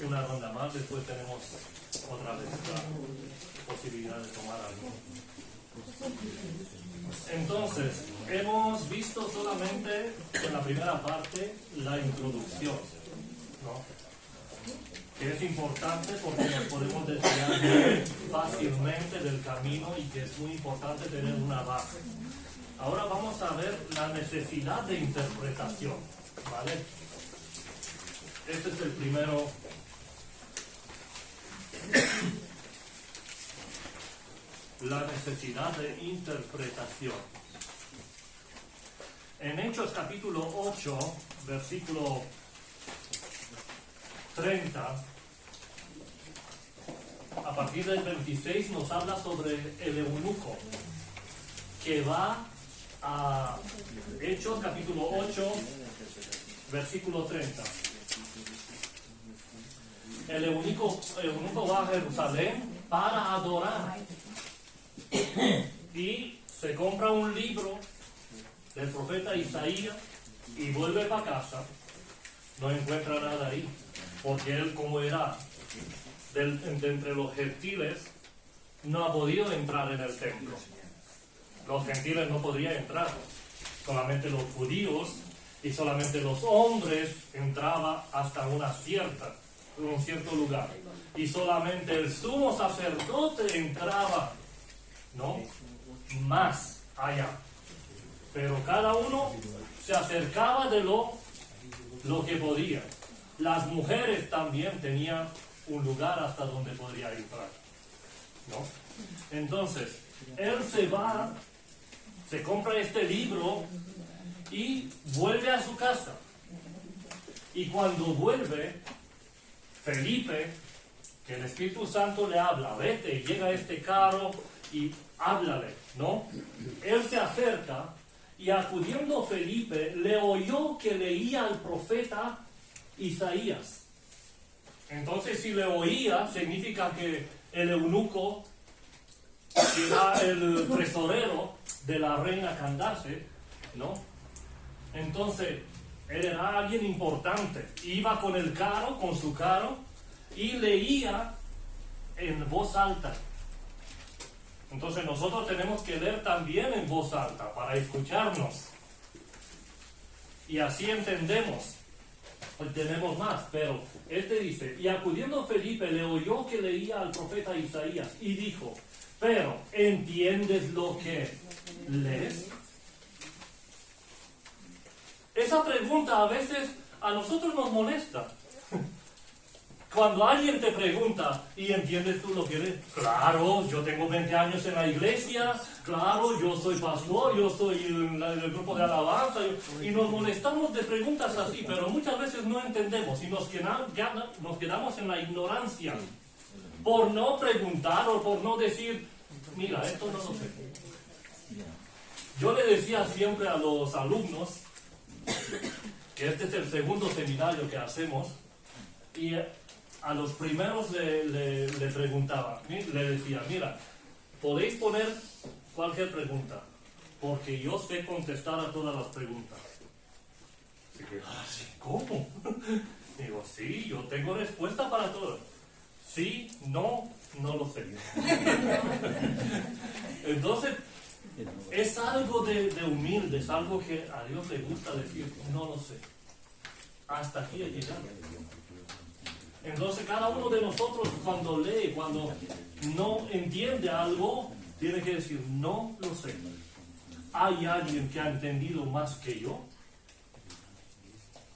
una ronda más, después tenemos otra vez la posibilidad de tomar algo. Entonces, hemos visto solamente en la primera parte la introducción, ¿no? Que es importante porque nos podemos desviar fácilmente del camino y que es muy importante tener una base. Ahora vamos a ver la necesidad de interpretación, ¿vale? Este es el primero. La necesidad de interpretación. En Hechos capítulo 8, versículo 30, a partir del 26 nos habla sobre el eunuco, que va a Hechos capítulo 8, versículo 30. El eunuco va a Jerusalén para adorar y se compra un libro del profeta Isaías y vuelve para casa. No encuentra nada ahí, porque él, como era de entre los gentiles, no ha podido entrar en el templo. Los gentiles no podían entrar, solamente los judíos, y solamente los hombres entraban hasta un cierto lugar, y solamente el sumo sacerdote entraba, ¿no?, más allá, pero cada uno se acercaba de lo que podía. Las mujeres también tenían un lugar hasta donde podría entrar, ¿no? Entonces, él se compra este libro y vuelve a su casa. Y cuando vuelve, Felipe, que el Espíritu Santo le habla, vete, llega a este carro y háblale, ¿no? Él se acerca y acudiendo Felipe, le oyó que leía al profeta Isaías. Entonces, si le oía, significa que el eunuco, que era el tesorero de la reina Candace, ¿no? Entonces, él era alguien importante. Iba con su carro, y leía en voz alta. Entonces, nosotros tenemos que leer también en voz alta para escucharnos. Y así entendemos. Tenemos más, pero este dice, y acudiendo Felipe le oyó que leía al profeta Isaías y dijo, pero ¿entiendes lo que lees? Esa pregunta a veces a nosotros nos molesta. Cuando alguien te pregunta, ¿y entiendes tú lo que lees? Claro, yo tengo 20 años en la iglesia, claro, yo soy pastor, yo soy el grupo de alabanza, y nos molestamos de preguntas así, pero muchas veces no entendemos y nos quedamos en la ignorancia por no preguntar o por no decir, mira, esto no lo sé. Yo le decía siempre a los alumnos que este es el segundo seminario que hacemos, y a los primeros le preguntaba, le decía, mira, podéis poner cualquier pregunta, porque yo sé contestar a todas las preguntas. Así que, ¿sí? ¿Cómo? Digo, sí, yo tengo respuesta para todo. Sí, no lo sé. Entonces, es algo de humilde, es algo que a Dios le gusta decir, no lo sé. Hasta aquí he llegado. Entonces cada uno de nosotros cuando lee, cuando no entiende algo, tiene que decir, no lo sé. ¿Hay alguien que ha entendido más que yo?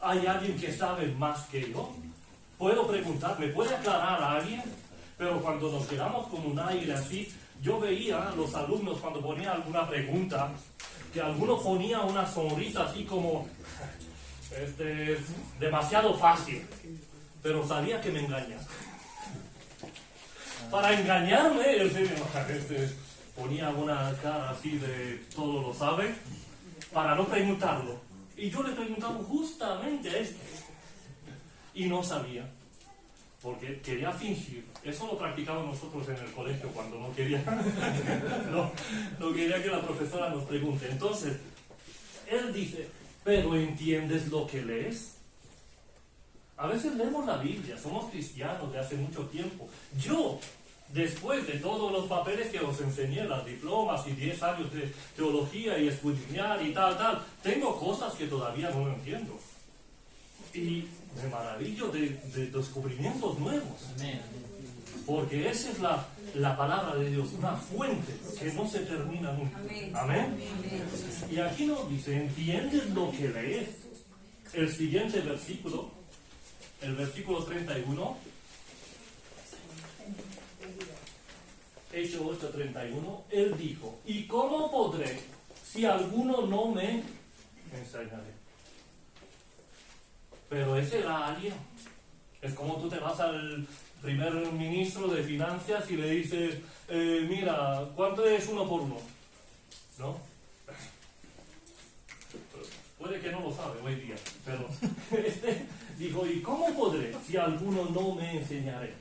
¿Hay alguien que sabe más que yo? Puedo preguntar, ¿me puede aclarar a alguien? Pero cuando nos quedamos con un aire así, yo veía a los alumnos cuando ponían alguna pregunta, que alguno ponía una sonrisa así como, demasiado fácil. Pero sabía que me engaña. Para engañarme, él ponía una cara así de todo lo sabe, para no preguntarlo. Y yo le preguntaba justamente esto. Y no sabía. Porque quería fingir. Eso lo practicamos nosotros en el colegio cuando no quería, no quería que la profesora nos pregunte. Entonces, él dice, ¿pero entiendes lo que lees? A veces leemos la Biblia, somos cristianos de hace mucho tiempo. Yo, después de todos los papeles que os enseñé, las diplomas y 10 años de teología y escudriñar y tal, tengo cosas que todavía no entiendo. Y me maravillo de descubrimientos nuevos. Porque esa es la palabra de Dios, una fuente que no se termina nunca. Amén. Y aquí nos dice, ¿entiendes lo que lees? El siguiente versículo, el versículo 31, Hechos 8:31, él dijo, ¿y cómo podré si alguno no me enseñaré? Pero ese era alguien. Es como tú te vas al primer ministro de finanzas y le dices, mira, ¿cuánto es 1 por 1? ¿No? Puede que no lo sabe hoy día, pero dijo, ¿y cómo podré si alguno no me enseñaré?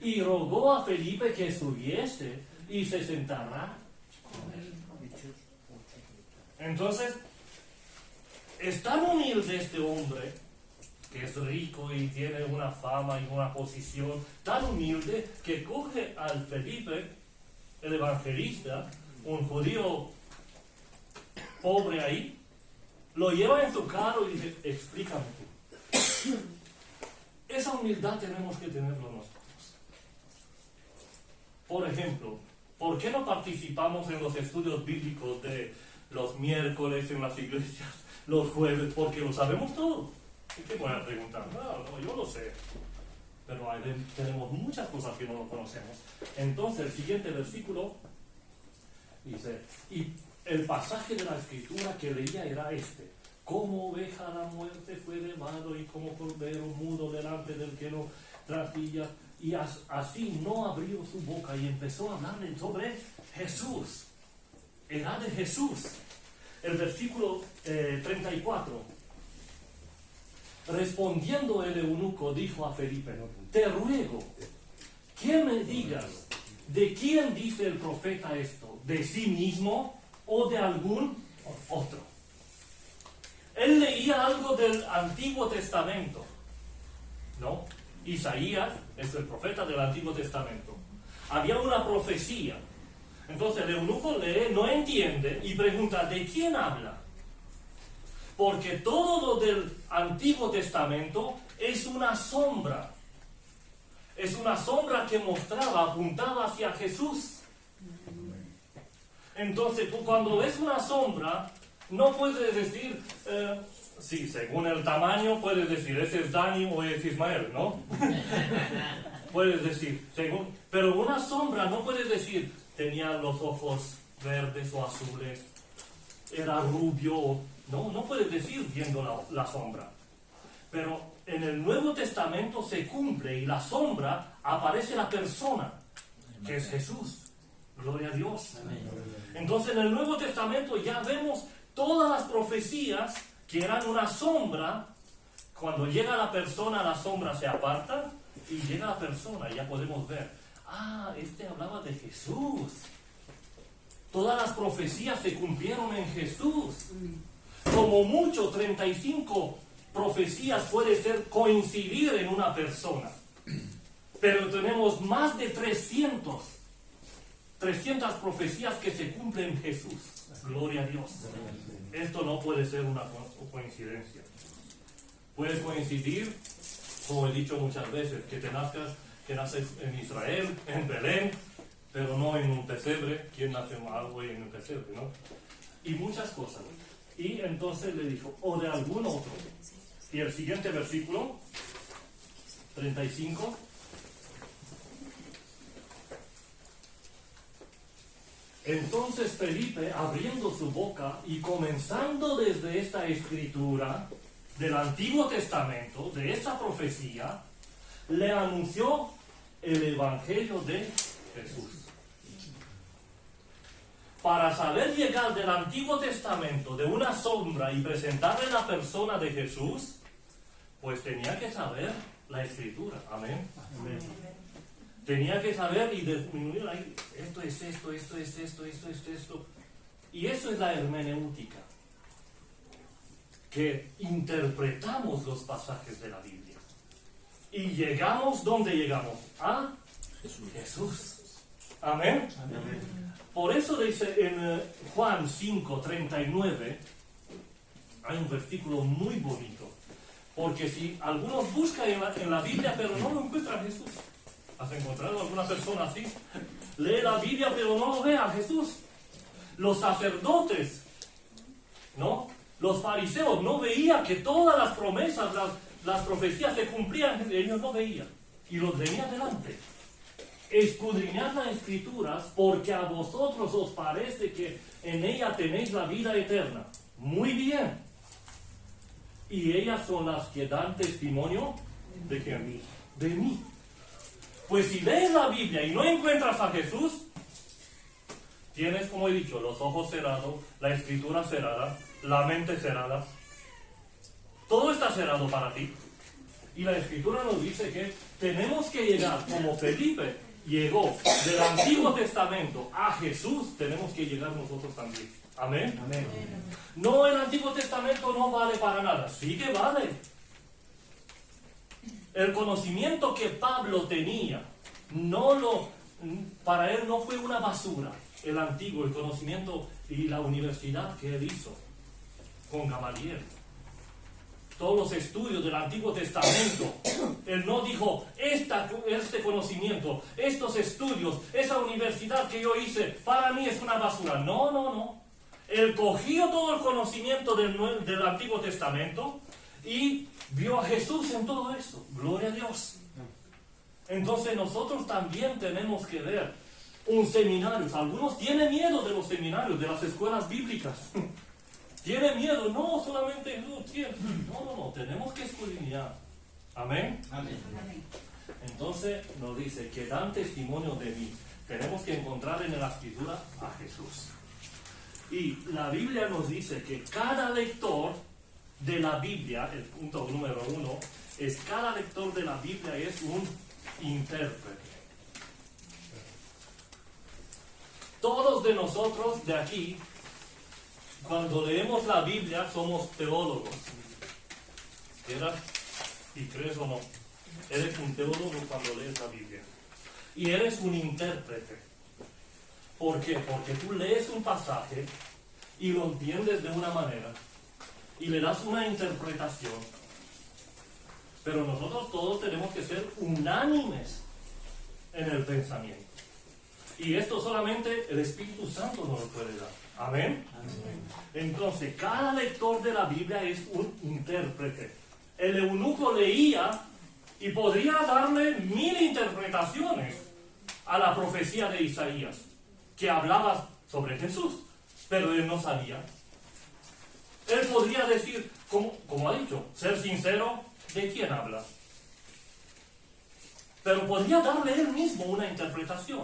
Y rogó a Felipe que subiese y se sentara con él. Entonces, es tan humilde este hombre, que es rico y tiene una fama y una posición, tan humilde que coge al Felipe, el evangelista, un judío pobre ahí, lo lleva en su carro y dice, explícame tú. Esa humildad tenemos que tenerlo nosotros. Por ejemplo, ¿por qué no participamos en los estudios bíblicos de los miércoles en las iglesias, los jueves? Porque lo sabemos todo. ¿Y qué pueden preguntar? No, yo lo sé. Pero tenemos muchas cosas que no lo conocemos. Entonces, el siguiente versículo dice, y el pasaje de la escritura que leía era este: como oveja a la muerte fue llevado, y como cordero mudo delante del que no trasquilla, y así no abrió su boca. Y empezó a hablarle sobre Jesús. Era de Jesús. El versículo 34. Respondiendo el eunuco, dijo a Felipe, te ruego que me digas, ¿de quién dice el profeta esto? ¿De sí mismo o de algún otro? Él leía algo del Antiguo Testamento, ¿no? Isaías es el profeta del Antiguo Testamento. Había una profecía. Entonces el eunuco lee, no entiende y pregunta, ¿de quién habla? Porque todo lo del Antiguo Testamento es una sombra. Es una sombra que mostraba, apuntaba hacia Jesús. Entonces, tú cuando ves una sombra, no puedes decir, sí, según el tamaño, puedes decir, ese es Dani o es Ismael, ¿no? Puedes decir, según, pero una sombra no puedes decir, tenía los ojos verdes o azules, era rubio. No puedes decir viendo la sombra. Pero en el Nuevo Testamento se cumple y la sombra aparece la persona, que es Jesús. Gloria a Dios. Entonces en el Nuevo Testamento ya vemos todas las profecías que eran una sombra. Cuando llega la persona, la sombra se aparta y llega la persona y ya podemos ver. Este hablaba de Jesús. Todas las profecías se cumplieron en Jesús. Como mucho, 35 profecías puede ser coincidir en una persona. Pero tenemos más de 300 profecías que se cumplen en Jesús. Gloria a Dios. Esto no puede ser una coincidencia. Puede coincidir, como he dicho muchas veces, que naces en Israel, en Belén, pero no en un pesebre. ¿Quién nace algo en un pesebre, no? Y muchas cosas. Y entonces le dijo, o de algún otro. Y el siguiente versículo, 35. Entonces Felipe, abriendo su boca y comenzando desde esta escritura del Antiguo Testamento, de esa profecía, le anunció el Evangelio de Jesús. Para saber llegar del Antiguo Testamento, de una sombra, y presentarle la persona de Jesús, pues tenía que saber la Escritura. Amén. Amén. Tenía que saber y disminuir ahí. Esto es esto, esto es esto, esto es esto. Y eso es la hermenéutica. que interpretamos los pasajes de la Biblia. Y llegamos, ¿dónde llegamos? A Jesús. Amén. Amén. Por eso dice en Juan 5:39, hay un versículo muy bonito. Porque si algunos buscan en la Biblia, pero no lo encuentran a Jesús. ¿Has encontrado alguna persona así? Lee la Biblia, pero no lo ve a Jesús. Los sacerdotes, ¿no? Los fariseos no veían que todas las promesas, las profecías se cumplían. Ellos no veían. Y los tenían delante. Escudriñad las Escrituras, porque a vosotros os parece que en ella tenéis la vida eterna. Muy bien. Y ellas son las que dan testimonio de que a mí, de mí. Pues si lees la Biblia y no encuentras a Jesús, tienes, como he dicho, los ojos cerrados, la escritura cerrada, la mente cerrada. Todo está cerrado para ti. Y la escritura nos dice que tenemos que llegar, como Felipe llegó del Antiguo Testamento a Jesús, tenemos que llegar nosotros también. Amén. Amén. No, el Antiguo Testamento no vale para nada. Sí que vale. El conocimiento que Pablo tenía, para él no fue una basura. El antiguo, el conocimiento y la universidad que él hizo con Gamaliel. Todos los estudios del Antiguo Testamento. Él no dijo, este conocimiento, estos estudios, esa universidad que yo hice, para mí es una basura. No. Él cogió todo el conocimiento del Antiguo Testamento y vio a Jesús en todo eso. Gloria a Dios. Entonces nosotros también tenemos que ver un seminario. Algunos tienen miedo de los seminarios, de las escuelas bíblicas. Tienen miedo, no solamente no, tenemos que escudriñar. Amén. Amén. Entonces nos dice que dan testimonio de mí. Tenemos que encontrar en la escritura a Jesús. Y la Biblia nos dice que cada lector de la Biblia, el punto número 1, es cada lector de la Biblia es un intérprete. Todos de nosotros de aquí, cuando leemos la Biblia, somos teólogos. ¿Quieras? Y crees o no. Eres un teólogo cuando lees la Biblia. Y eres un intérprete. ¿Por qué? Porque tú lees un pasaje y lo entiendes de una manera y le das una interpretación. Pero nosotros todos tenemos que ser unánimes en el pensamiento. Y esto solamente el Espíritu Santo nos lo puede dar. Amén. Entonces, cada lector de la Biblia es un intérprete. El eunuco leía y podría darle 1000 interpretaciones a la profecía de Isaías, que hablaba sobre Jesús, pero él no sabía. Él podría decir, como ha dicho, ser sincero, ¿de quién habla? Pero podría darle él mismo una interpretación.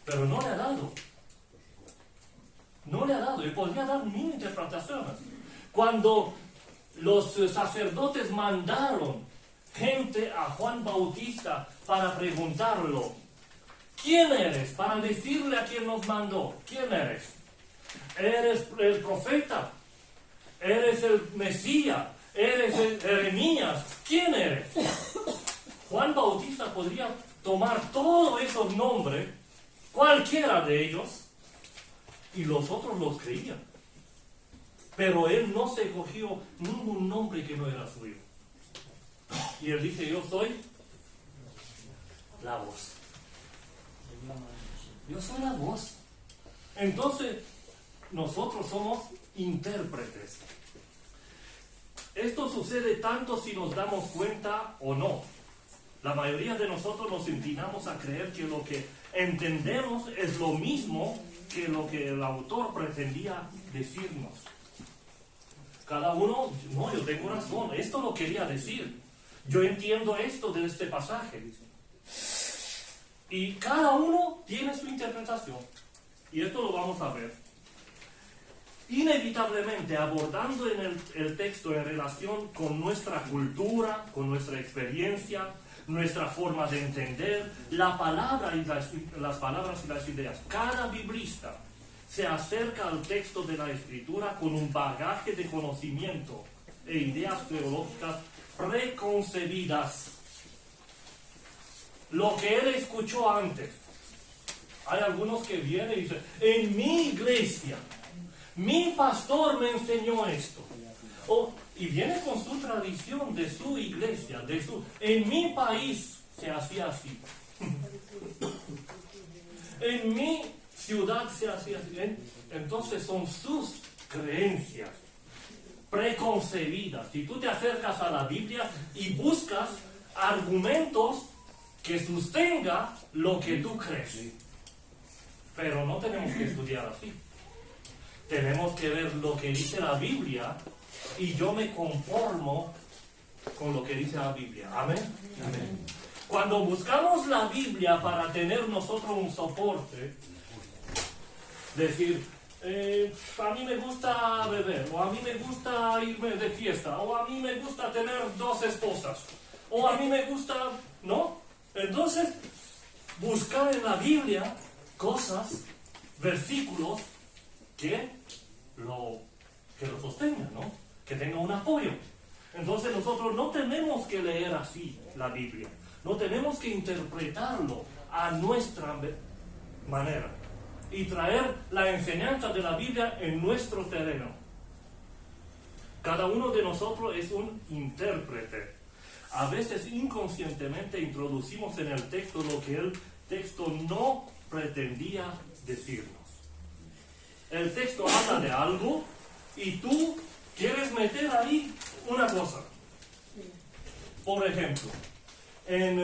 Pero no le ha dado. No le ha dado. Él podría dar 1000 interpretaciones. Cuando los sacerdotes mandaron gente a Juan Bautista para preguntarlo, ¿quién eres? Para decirle a quién nos mandó. ¿Quién eres? ¿Eres el profeta? ¿Eres el Mesías? ¿Eres el Jeremías? ¿Quién eres? Juan Bautista podría tomar todos esos nombres, cualquiera de ellos, y los otros los creían. Pero él no se cogió ningún nombre que no era suyo. Y él dice, yo soy la voz. Yo soy la voz. Entonces, nosotros somos intérpretes. Esto sucede tanto si nos damos cuenta o no. La mayoría de nosotros nos inclinamos a creer que lo que entendemos es lo mismo que lo que el autor pretendía decirnos. Cada uno, no, yo tengo razón, esto lo quería decir. Yo entiendo esto de este pasaje. Y cada uno tiene su interpretación. Y esto lo vamos a ver. Inevitablemente abordando en el texto en relación con nuestra cultura, con nuestra experiencia, nuestra forma de entender la palabra y las palabras y las ideas. Cada biblista se acerca al texto de la Escritura con un bagaje de conocimiento e ideas teológicas preconcebidas. Lo que él escuchó antes. Hay algunos que vienen y dicen, en mi iglesia, mi pastor me enseñó esto. Y viene con su tradición de su iglesia, en mi país se hacía así. En mi ciudad se hacía así. Entonces son sus creencias preconcebidas. Si tú te acercas a la Biblia y buscas argumentos que sostenga lo que tú crees. Pero no tenemos que estudiar así. Tenemos que ver lo que dice la Biblia y yo me conformo con lo que dice la Biblia. Amén. Amén. Cuando buscamos la Biblia para tener nosotros un soporte, decir, a mí me gusta beber, o a mí me gusta irme de fiesta, o a mí me gusta tener 2 esposas, o a mí me gusta, ¿no? Entonces, buscar en la Biblia cosas, versículos que lo sostengan, ¿no? Que tengan un apoyo. Entonces nosotros no tenemos que leer así la Biblia, no tenemos que interpretarlo a nuestra manera y traer la enseñanza de la Biblia en nuestro terreno. Cada uno de nosotros es un intérprete. A veces inconscientemente introducimos en el texto lo que el texto no pretendía decirnos. El texto habla de algo y tú quieres meter ahí una cosa. Por ejemplo, en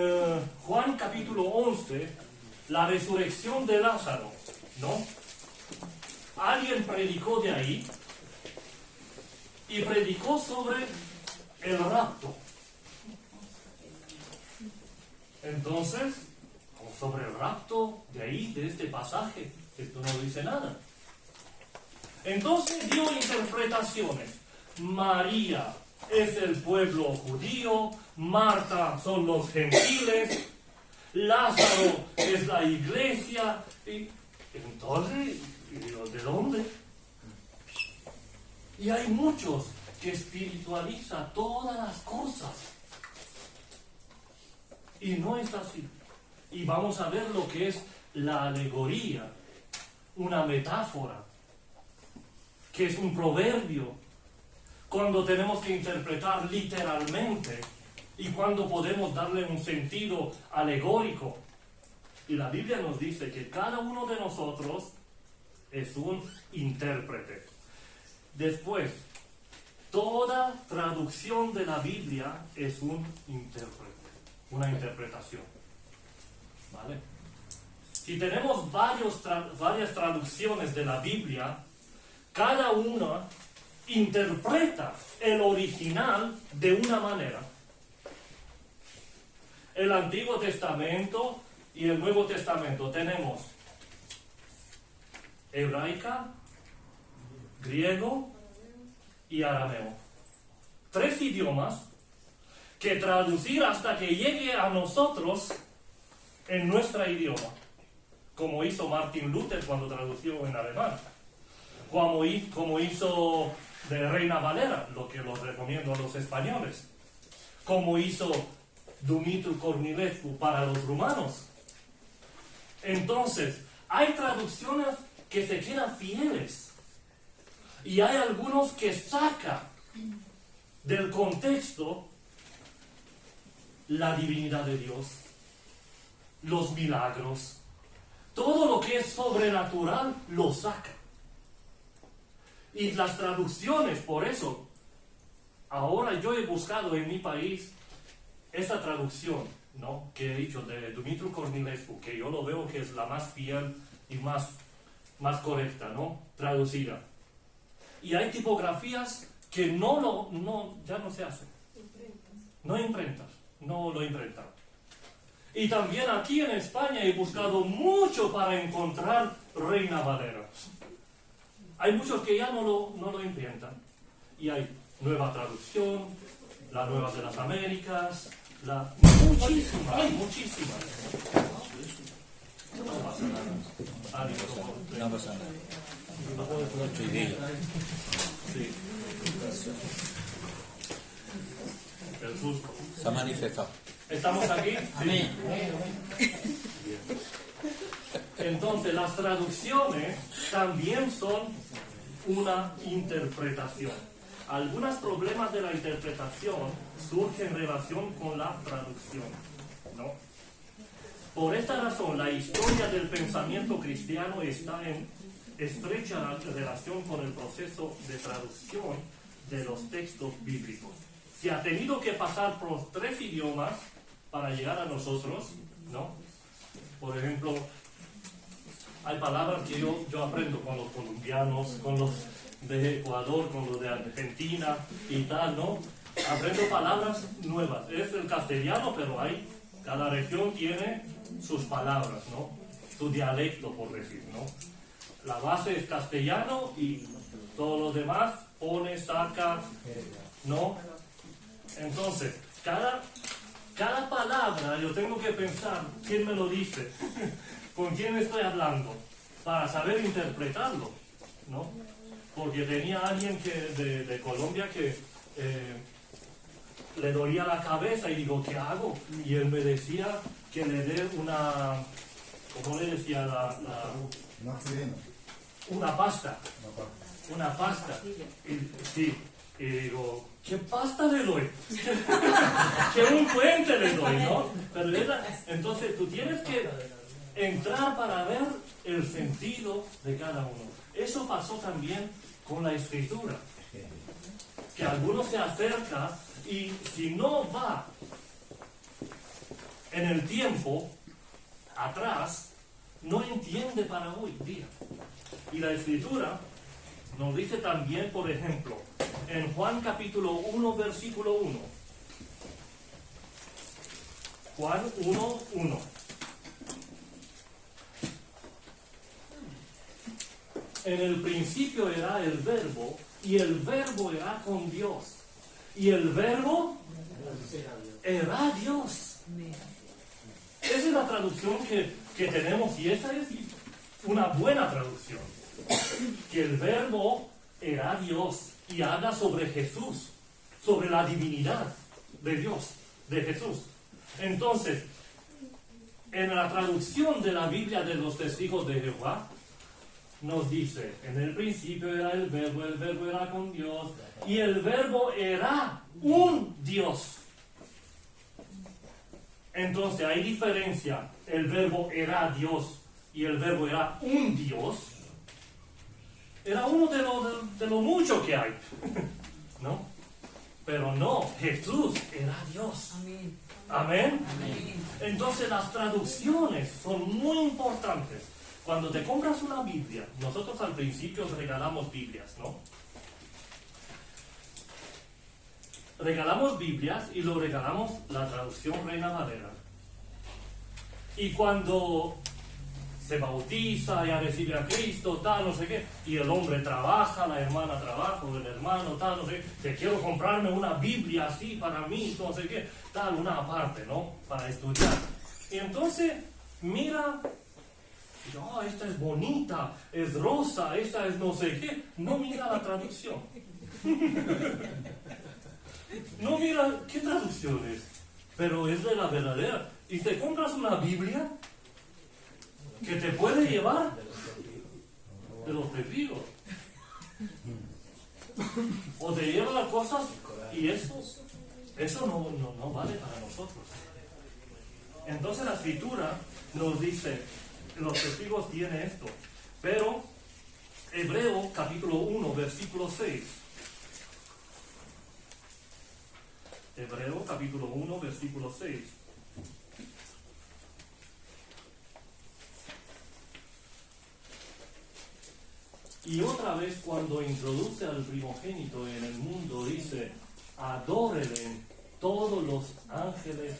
Juan capítulo 11, la resurrección de Lázaro, ¿no? Alguien predicó de ahí y predicó sobre el rapto. Entonces, sobre el rapto de ahí, de este pasaje, esto no dice nada. Entonces dio interpretaciones. María es el pueblo judío, Marta son los gentiles, Lázaro es la iglesia. Y entonces, ¿de dónde? Y hay muchos que espiritualizan todas las cosas. Y no es así. Y vamos a ver lo que es la alegoría, una metáfora, que es un proverbio, cuando tenemos que interpretar literalmente y cuando podemos darle un sentido alegórico. Y la Biblia nos dice que cada uno de nosotros es un intérprete. Después, toda traducción de la Biblia es un intérprete, una interpretación. ¿Vale? Si tenemos varias traducciones de la Biblia, cada una interpreta el original de una manera. El Antiguo Testamento y el Nuevo Testamento tenemos hebraica, griego y arameo. 3 idiomas que traducir hasta que llegue a nosotros en nuestro idioma, como hizo Martin Luther cuando tradució en alemán, como hizo de Reina Valera, lo que los recomiendo a los españoles, como hizo Dumitru Cornilescu para los rumanos. Entonces, hay traducciones que se quedan fieles y hay algunos que sacan del contexto la divinidad de Dios, los milagros, todo lo que es sobrenatural lo saca. Y las traducciones, por eso, ahora yo he buscado en mi país esa traducción, ¿no?, que he dicho de Dumitru Cornilescu, que yo lo veo que es la más fiel y más correcta, ¿no?, traducida. Y hay tipografías que ya no se hacen. No lo imprentan. Y también aquí en España he buscado mucho para encontrar Reina Valera. Hay muchos que ya no lo imprentan. Y hay nueva traducción, la nueva de las Américas, muchísimas. No pasa nada. Sí. El susto. Se ha manifestado. ¿Estamos aquí? Amén. Entonces, las traducciones también son una interpretación. Algunos problemas de la interpretación surgen en relación con la traducción, ¿no? Por esta razón, la historia del pensamiento cristiano está en estrecha relación con el proceso de traducción de los textos bíblicos. Se ha tenido que pasar por 3 idiomas para llegar a nosotros, ¿no? Por ejemplo, hay palabras que yo aprendo con los colombianos, con los de Ecuador, con los de Argentina y tal, ¿no? Aprendo palabras nuevas. Es el castellano, pero cada región tiene sus palabras, ¿no? Su dialecto, por decir, ¿no? La base es castellano y todo lo demás pone, saca, ¿no? Entonces, cada palabra yo tengo que pensar quién me lo dice, con quién estoy hablando, para saber interpretarlo, ¿no? Porque tenía alguien de Colombia que le dolía la cabeza y digo, ¿qué hago? Y él me decía que le dé una, ¿cómo le decía? Una pasta. Una pasta. Sí. Y digo, ¿qué pasta le doy? ¿Qué ungüente le doy, no? Pero entonces tú tienes que entrar para ver el sentido de cada uno. Eso pasó también con la escritura. Que alguno se acerca y si no va en el tiempo atrás, no entiende para hoy día. Y la escritura nos dice también, por ejemplo, en Juan capítulo 1, versículo 1. Juan 1, 1. En el principio era el verbo, y el verbo era con Dios. Y el verbo era Dios. Esa es la traducción que tenemos, y esa es una buena traducción. Que el verbo era Dios, y habla sobre Jesús, sobre la divinidad de Dios, de Jesús. Entonces, en la traducción de la Biblia de los Testigos de Jehová, nos dice, en el principio era el verbo era con Dios, y el verbo era un Dios. Entonces hay diferencia, el verbo era Dios y el verbo era un Dios. Era uno de lo mucho que hay, ¿no? Pero no, Jesús era Dios. Amén. Amén. Amén. Entonces las traducciones son muy importantes. Cuando te compras una Biblia, nosotros al principio regalamos Biblias, ¿no? Regalamos Biblias y lo regalamos la traducción Reina Valera. Y cuando se bautiza, ya recibe a Cristo, tal, no sé qué, y el hombre trabaja, la hermana trabaja, o el hermano, tal, no sé qué, que quiero comprarme una Biblia así para mí, no sé qué, tal, una aparte, ¿no? Para estudiar. Y entonces, mira, no, esta es bonita, es rosa, esta es no sé qué, no mira la traducción. No mira qué traducción es, pero es de la verdadera. Y te compras una Biblia que te puede llevar de los testigos. O te lleva a cosas y eso no vale para nosotros. Entonces la escritura nos dice, los testigos tienen esto. Pero Hebreo capítulo 1 versículo 6. Hebreo capítulo 1 versículo 6. Y otra vez cuando introduce al primogénito en el mundo dice, adórenle todos los ángeles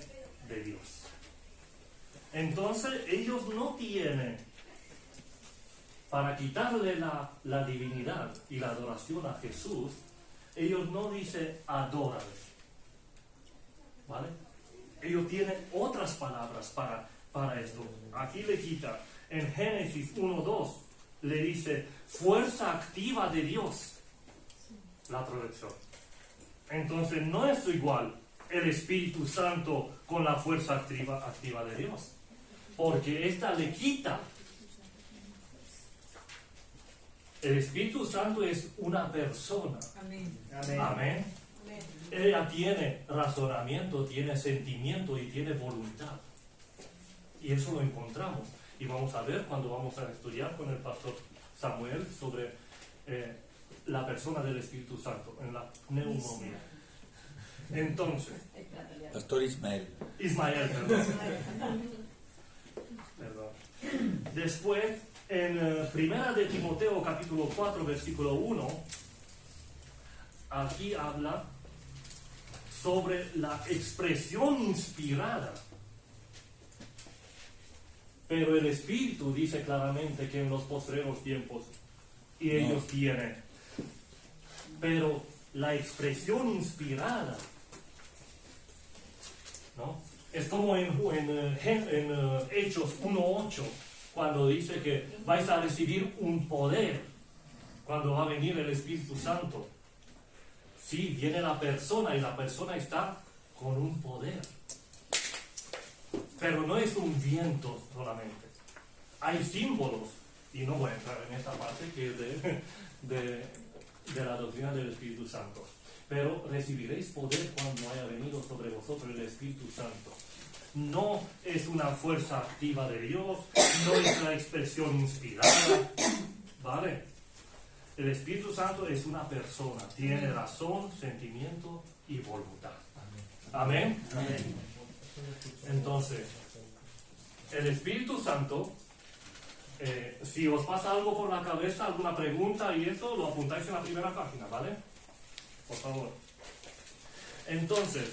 de Dios. Entonces ellos no tienen, para quitarle la divinidad y la adoración a Jesús, ellos no dicen adórale, ¿vale? Ellos tienen otras palabras para esto. Aquí le quita, en Génesis 1:2, le dice fuerza activa de Dios, la traducción. Entonces no es igual el Espíritu Santo con la fuerza activa de Dios, porque esta le quita. El Espíritu Santo es una persona. Amén. Amén. Amén. Ella tiene razonamiento, tiene sentimiento y tiene voluntad. Y eso lo encontramos. Y vamos a ver cuando vamos a estudiar con el pastor Samuel sobre la persona del Espíritu Santo en la neumonía. Entonces, Pastor Ismael. Perdón. Después, en Primera de Timoteo capítulo 4 versículo 1, aquí habla sobre la expresión inspirada. Pero el Espíritu dice claramente que en los postreros tiempos, y ellos tienen. Pero la expresión inspirada, ¿no? Es como en Hechos 1:8, cuando dice que vais a recibir un poder cuando va a venir el Espíritu Santo. Sí, viene la persona y la persona está con un poder. Pero no es un viento solamente. Hay símbolos, y no voy a entrar en esta parte que es de la doctrina del Espíritu Santo. Pero recibiréis poder cuando haya venido sobre vosotros el Espíritu Santo. No es una fuerza activa de Dios, no es la expresión inspirada, ¿vale? El Espíritu Santo es una persona, tiene razón, sentimiento y voluntad. Amén. Amén. Entonces, el Espíritu Santo, si os pasa algo por la cabeza, alguna pregunta y eso, lo apuntáis en la primera página, ¿vale? Por favor. Entonces,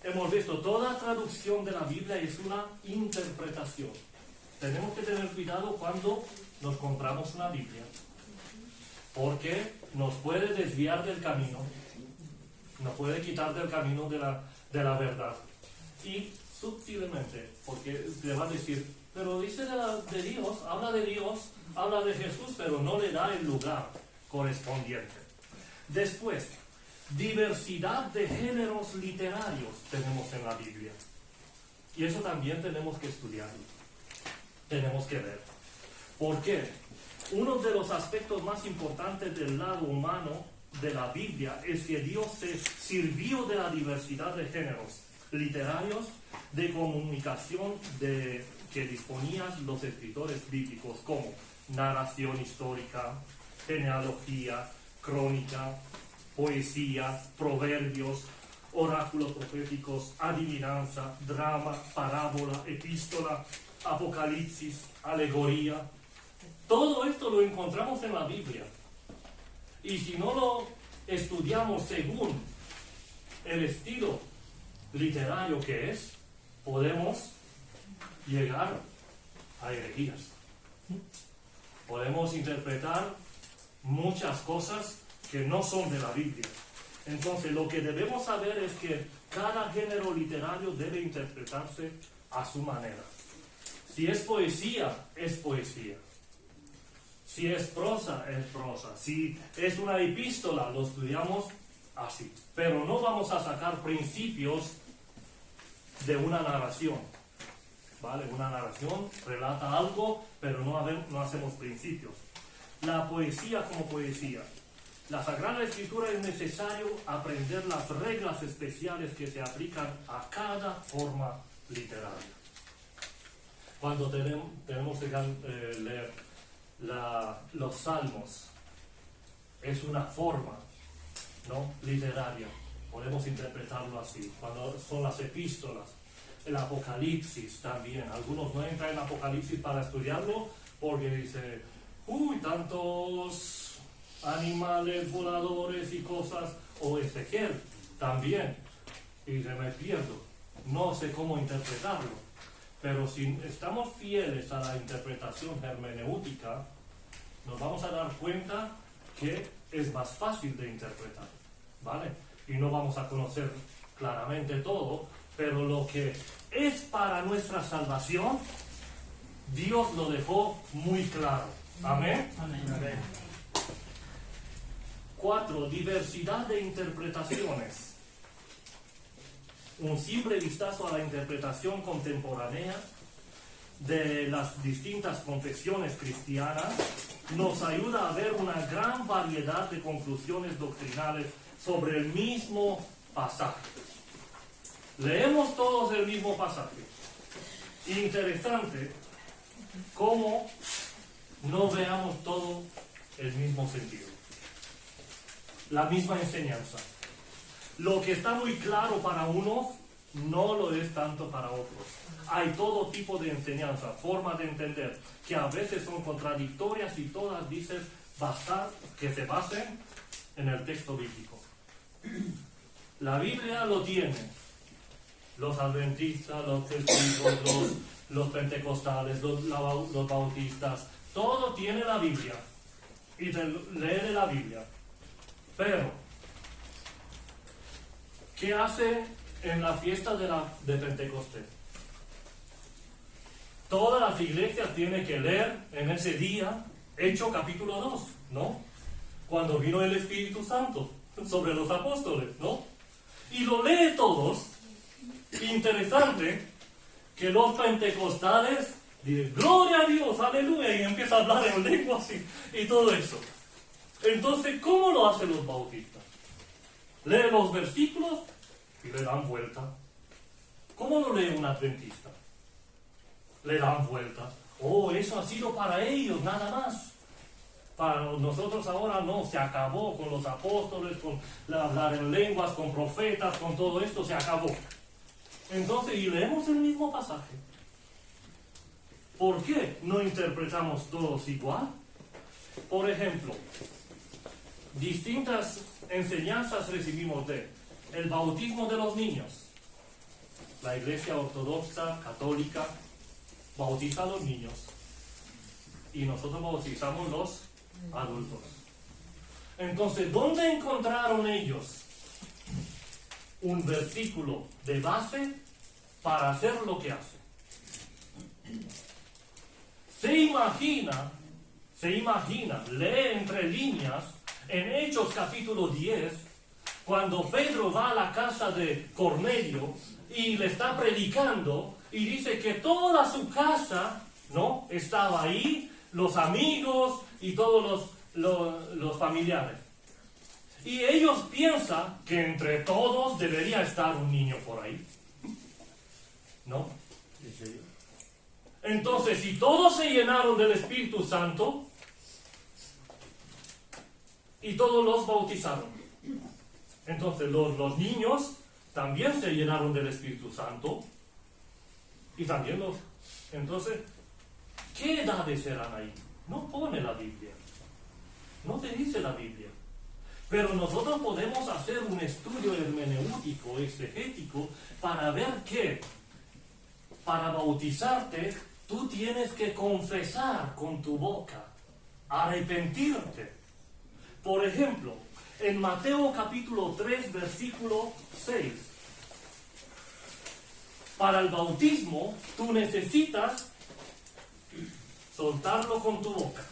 hemos visto, toda traducción de la Biblia es una interpretación. Tenemos que tener cuidado cuando nos compramos una Biblia, porque nos puede desviar del camino, nos puede quitar del camino de la verdad. Y sutilmente, porque le va a decir, pero dice de Dios, habla de Jesús, pero no le da el lugar correspondiente. Después, diversidad de géneros literarios tenemos en la Biblia. Y eso también tenemos que estudiarlo. Tenemos que ver. ¿Por qué? Uno de los aspectos más importantes del lado humano de la Biblia es que Dios se sirvió de la diversidad de géneros literarios de comunicación que disponían los escritores bíblicos, como narración histórica, genealogía, crónica, poesía, proverbios, oráculos proféticos, adivinanza, drama, parábola, epístola, apocalipsis, alegoría. Todo esto lo encontramos en la Biblia. Y si no lo estudiamos según el estilo literario que es, podemos llegar a herejías. Podemos interpretar muchas cosas que no son de la Biblia. Entonces, lo que debemos saber es que cada género literario debe interpretarse a su manera. Si es poesía, es poesía. Si es prosa, es prosa. Si es una epístola, lo estudiamos así. Pero no vamos a sacar principios de una narración. ¿Vale? Una narración relata algo, pero no hacemos principios. La poesía como poesía. La Sagrada Escritura es necesario aprender las reglas especiales que se aplican a cada forma literaria. Cuando tenemos que leer los salmos, es una forma, ¿no?, literaria. Podemos interpretarlo así. Cuando son las epístolas, el Apocalipsis también. Algunos no entran en Apocalipsis para estudiarlo porque dice, tantos animales voladores y cosas, o Ezequiel también, y se me pierdo, no sé cómo interpretarlo. Pero si estamos fieles a la interpretación hermenéutica, nos vamos a dar cuenta que es más fácil de interpretar, ¿vale? Y no vamos a conocer claramente todo, pero lo que es para nuestra salvación, Dios lo dejó muy claro. Amén. Amén. 4. Diversidad de interpretaciones. Un simple vistazo a la interpretación contemporánea de las distintas confesiones cristianas nos ayuda a ver una gran variedad de conclusiones doctrinales sobre el mismo pasaje. Leemos todos el mismo pasaje. Interesante cómo no veamos todo el mismo sentido, la misma enseñanza. Lo que está muy claro para unos no lo es tanto para otros. Hay todo tipo de enseñanza, formas de entender, que a veces son contradictorias y todas dicen que se basen en el texto bíblico. La Biblia lo tiene. Los adventistas, los testigos, los pentecostales, los bautistas, todo tiene la Biblia. Y se lee de la Biblia. Pero, ¿qué hace en la fiesta de Pentecostés? Todas las iglesias tienen que leer en ese día Hechos capítulo 2, ¿no? Cuando vino el Espíritu Santo sobre los apóstoles, ¿no? Y lo lee todos. Interesante que los pentecostales dicen, gloria a Dios, aleluya, y empieza a hablar en lenguas y todo eso. Entonces, ¿cómo lo hacen los bautistas? Leen los versículos y le dan vuelta. ¿Cómo lo lee un adventista? Le dan vuelta. Oh, eso ha sido para ellos, nada más. Para nosotros ahora no, se acabó con los apóstoles, con hablar en lenguas, con profetas, con todo esto, se acabó. Entonces, y leemos el mismo pasaje. ¿Por qué no interpretamos todos igual? Por ejemplo, distintas enseñanzas recibimos de el bautismo de los niños. La Iglesia Ortodoxa, Católica, bautiza a los niños. Y nosotros bautizamos los adultos. Entonces, ¿dónde encontraron ellos un versículo de base para hacer lo que hace? Se imagina, lee entre líneas en Hechos capítulo 10, cuando Pedro va a la casa de Cornelio y le está predicando y dice que toda su casa, ¿no?, estaba ahí, los amigos y todos los familiares. Y ellos piensan que entre todos debería estar un niño por ahí. ¿No? Entonces, si todos se llenaron del Espíritu Santo y todos los bautizaron, entonces los niños también se llenaron del Espíritu Santo y también los... Entonces, ¿qué edades serán ahí? No pone la Biblia. No te dice la Biblia. Pero nosotros podemos hacer un estudio hermenéutico, exegético, para ver que para bautizarte tú tienes que confesar con tu boca, arrepentirte. Por ejemplo, en Mateo capítulo 3, versículo 6, para el bautismo tú necesitas soltarlo con tu boca,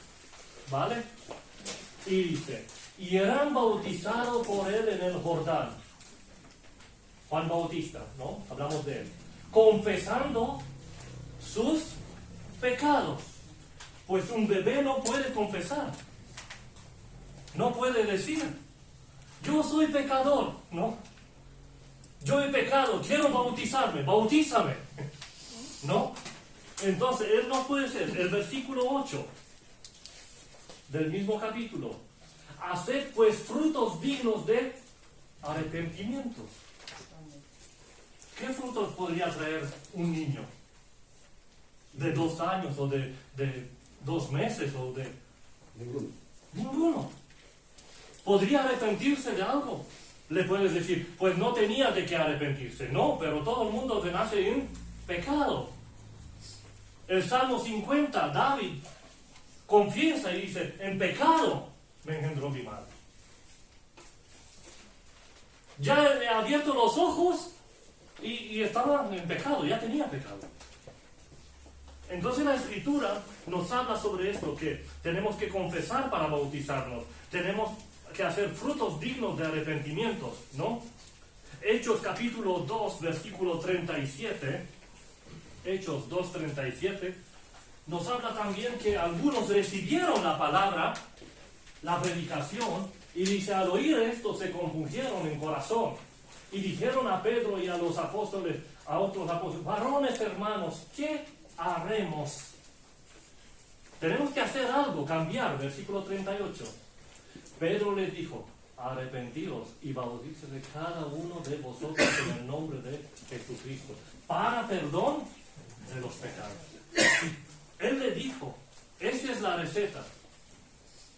¿vale? Y dice, y eran bautizados por él en el Jordán. Juan Bautista, ¿no? Hablamos de él. Confesando sus pecados. Pues un bebé no puede confesar. No puede decir, yo soy pecador, ¿no? Yo he pecado, quiero bautizarme, bautízame. ¿No? Entonces, él no puede ser. El versículo 8 del mismo capítulo. Haced pues frutos dignos de arrepentimiento. ¿Qué frutos podría traer un niño? ¿De 2 años o de 2 meses o de...? Ninguno. ¿Podría arrepentirse de algo? Le puedes decir, pues no tenía de qué arrepentirse. No, pero todo el mundo nace en pecado. El Salmo 50, David confiesa y dice, en pecado me engendró mi madre. Ya he abierto los ojos y estaba en pecado, ya tenía pecado. Entonces la Escritura nos habla sobre esto, que tenemos que confesar para bautizarnos, tenemos que hacer frutos dignos de arrepentimientos, ¿no? Hechos capítulo 2, versículo 37, Hechos 2:37, nos habla también que algunos recibieron la palabra, la predicación, y dice, al oír esto se compungieron en corazón, y dijeron a Pedro y a los apóstoles, a otros apóstoles, varones hermanos, ¿qué haremos? Tenemos que hacer algo, cambiar, versículo 38. Pedro les dijo, arrepentidos y bautícese cada uno de vosotros en el nombre de Jesucristo, para perdón de los pecados. Él le dijo, esa es la receta.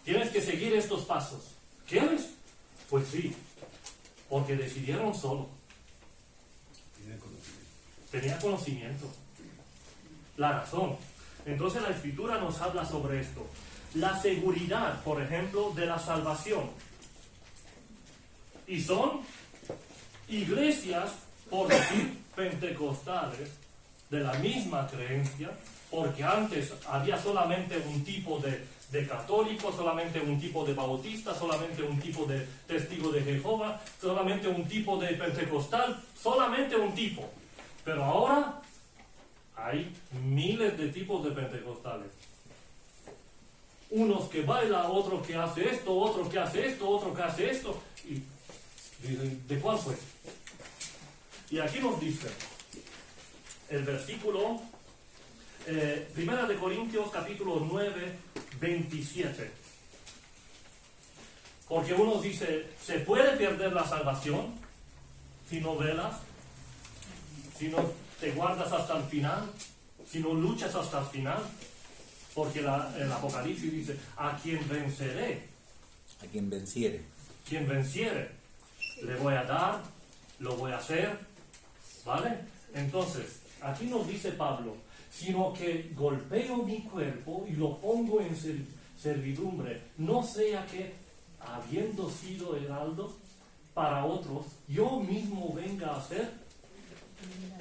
Tienes que seguir estos pasos. ¿Quieres? Pues sí, porque decidieron solo. Tenía conocimiento. La razón. Entonces la Escritura nos habla sobre esto. La seguridad, por ejemplo, de la salvación. Y son iglesias, por decir, pentecostales, de la misma creencia, porque antes había solamente un tipo de católico, solamente un tipo de bautista, solamente un tipo de testigo de Jehová, solamente un tipo de pentecostal, solamente un tipo. Pero ahora hay miles de tipos de pentecostales. Unos que bailan, otro que hace esto, otro que hace esto, otro que hace esto. Y dicen, ¿de cuál fue? Y aquí nos dice el versículo, Primera de Corintios capítulo 9, 27. Porque uno dice, ¿se puede perder la salvación si no velas? Si no te guardas hasta el final, si no luchas hasta el final. Porque el Apocalipsis dice, a quien venceré. A quien venciere. Quien venciere, le voy a dar, lo voy a hacer, ¿vale? Entonces, aquí nos dice Pablo, sino que golpeo mi cuerpo y lo pongo en servidumbre, no sea que, habiendo sido heraldo para otros, yo mismo venga a ser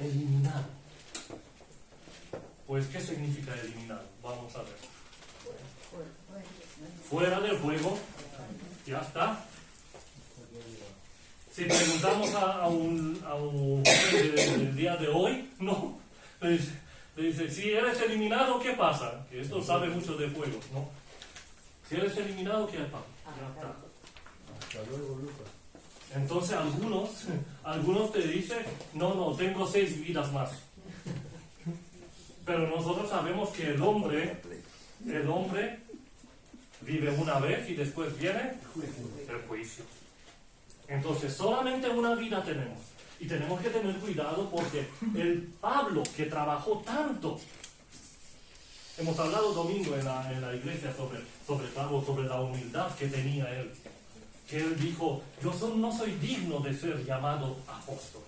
eliminado. Pues, ¿qué significa eliminado? Vamos a ver. Fuera del fuego, ya está. Si preguntamos a un del día de hoy, no. Le dice, si eres eliminado, ¿qué pasa? Que esto sabe mucho de fuego, ¿no? Si eres eliminado, ¿qué pasa? Ya está. Hasta luego, Lucas. Entonces algunos te dicen, no, tengo 6 vidas más. Pero nosotros sabemos que el hombre vive una vez y después viene el juicio. Entonces solamente una vida tenemos. Y tenemos que tener cuidado porque el Pablo, que trabajó tanto, hemos hablado domingo en la iglesia sobre Pablo, sobre la humildad que tenía él. Que él dijo, no soy digno de ser llamado apóstol.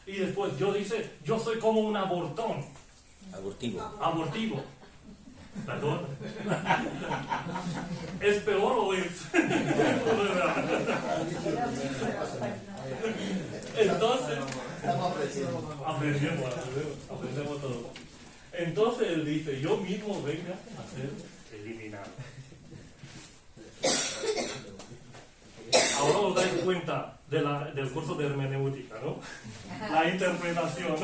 Y después yo soy como un abortón. Abortivo. ¿Perdón? ¿Es peor o es? Entonces, aprendemos todo. Entonces él dice, yo mismo venga a ser eliminado. Ahora os dais cuenta del curso de hermenéutica, ¿no? La interpretación.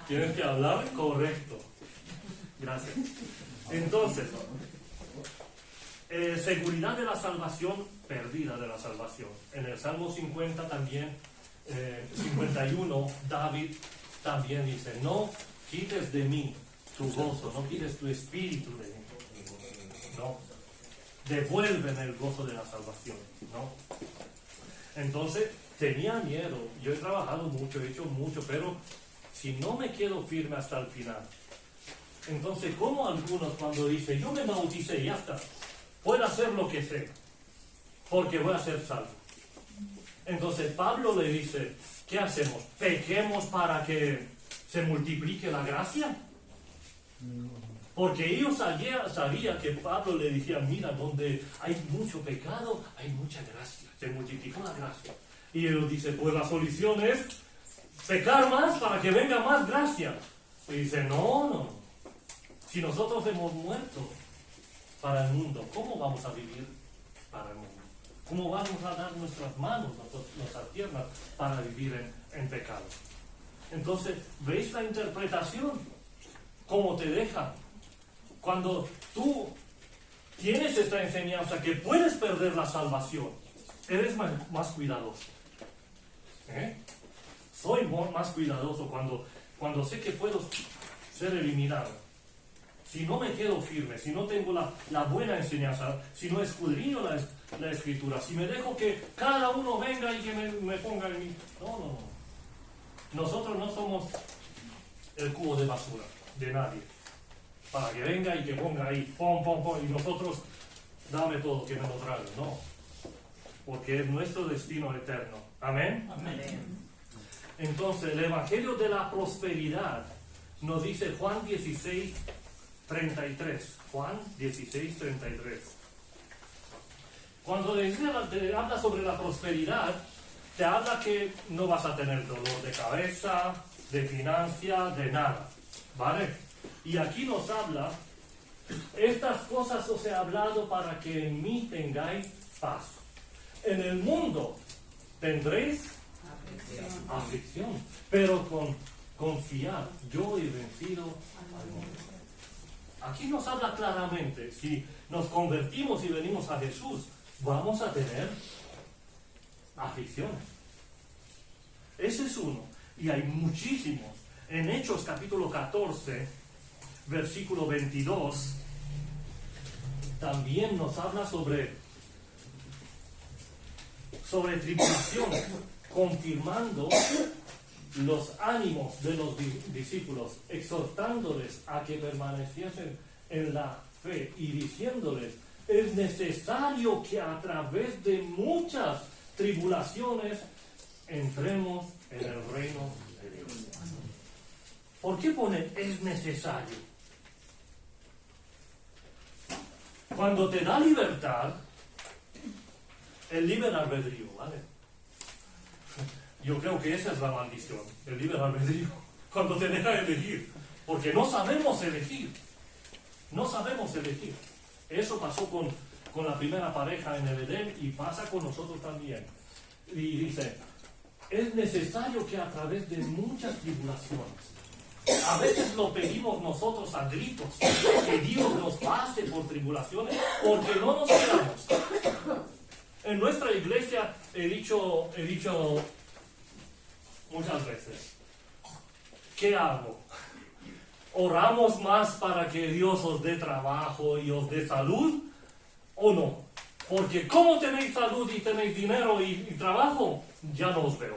Tienes que hablar correcto. Gracias. Entonces, seguridad de la salvación, pérdida de la salvación. En el Salmo 50 también, 51, David también dice, no quites de mí tu gozo, no quites tu espíritu de mí. No. Devuélveme el gozo de la salvación, ¿no? Entonces, tenía miedo. Yo he trabajado mucho, he hecho mucho, pero si no me quedo firme hasta el final, entonces, como algunos cuando dicen, yo me bauticé y ya está, puedo hacer lo que sea, porque voy a ser salvo. Entonces, Pablo le dice, ¿qué hacemos? ¿Pequemos para que se multiplique la gracia? Porque ellos sabían que Pablo le decía, mira, donde hay mucho pecado, hay mucha gracia. Se multiplicó la gracia. Y él dice, pues la solución es pecar más para que venga más gracia. Y dice, no. Si nosotros hemos muerto para el mundo, ¿cómo vamos a vivir para el mundo? ¿Cómo vamos a dar nuestras manos, nuestras piernas para vivir en pecado? Entonces, ¿veis la interpretación? ¿Cómo te deja? Cuando tú tienes esta enseñanza que puedes perder la salvación, eres más cuidadoso. Soy más cuidadoso cuando sé que puedo ser eliminado. Si no me quedo firme, si no tengo la buena enseñanza, si no escudriño la escritura, si me dejo que cada uno venga y que me ponga en mí. No. Nosotros no somos el cubo de basura de nadie. Para que venga y que ponga ahí, pom, y nosotros, dame todo, que me lo trague. No. Porque es nuestro destino eterno. Amén. Entonces, el Evangelio de la prosperidad nos dice Juan 16:33. Juan 16:33. Cuando te habla sobre la prosperidad, te habla que no vas a tener dolor de cabeza, de financia, de nada. ¿Vale? Y aquí nos habla, estas cosas os he hablado para que en mí tengáis paz. En el mundo tendréis aflicción, pero confiad, yo he vencido al mundo. Aquí nos habla claramente, si nos convertimos y venimos a Jesús, vamos a tener aflicciones. Ese es uno, y hay muchísimos. En Hechos capítulo 14, versículo 22, también nos habla sobre tribulación, confirmando los ánimos de los discípulos, exhortándoles a que permaneciesen en la fe y diciéndoles, es necesario que a través de muchas tribulaciones entremos en el reino de Dios. ¿Por qué pone es necesario? Cuando te da libertad, el libre albedrío, ¿vale? Yo creo que esa es la maldición, el libre albedrío, cuando te deja elegir, porque no sabemos elegir. Eso pasó con la primera pareja en el Edén y pasa con nosotros también. Y dice, es necesario que a través de muchas tribulaciones, a veces lo pedimos nosotros a gritos, que Dios nos pase por tribulaciones, porque no nos quedamos. En nuestra iglesia he dicho muchas veces, ¿qué hago? ¿Oramos más para que Dios os dé trabajo y os dé salud o no? Porque como tenéis salud y tenéis dinero y trabajo, ya no os veo.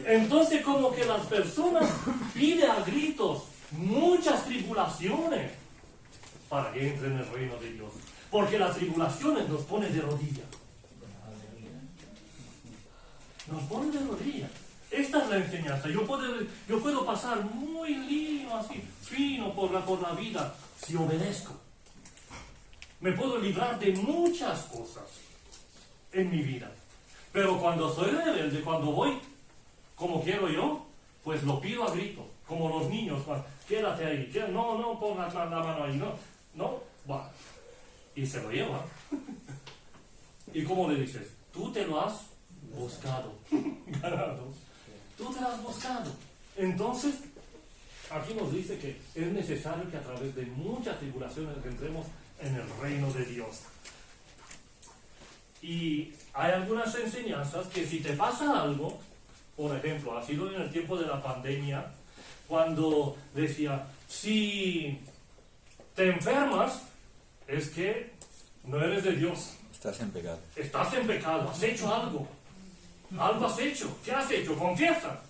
Entonces como que las personas piden a gritos muchas tribulaciones para que entren en el reino de Dios. Porque las tribulaciones nos ponen de rodillas. Nos ponen de rodillas. Esta es la enseñanza. Yo puedo pasar muy lindo, así, fino por la vida, si obedezco. Me puedo librar de muchas cosas en mi vida. Pero cuando soy rebelde, cuando voy como quiero yo, pues lo pido a grito. Como los niños, quédate ahí, no pongas la mano ahí, no, va. Y se lo lleva. ¿Y cómo le dices? Tú te lo has buscado, ganado. Tú te lo has buscado. Entonces, aquí nos dice que es necesario que a través de muchas tribulaciones entremos en el reino de Dios. Y hay algunas enseñanzas que si te pasa algo, por ejemplo, ha sido en el tiempo de la pandemia, cuando decía, si te enfermas, es que no eres de Dios. Estás en pecado. Estás en pecado, has hecho algo. Algo has hecho. ¿Qué has hecho? Confiesa.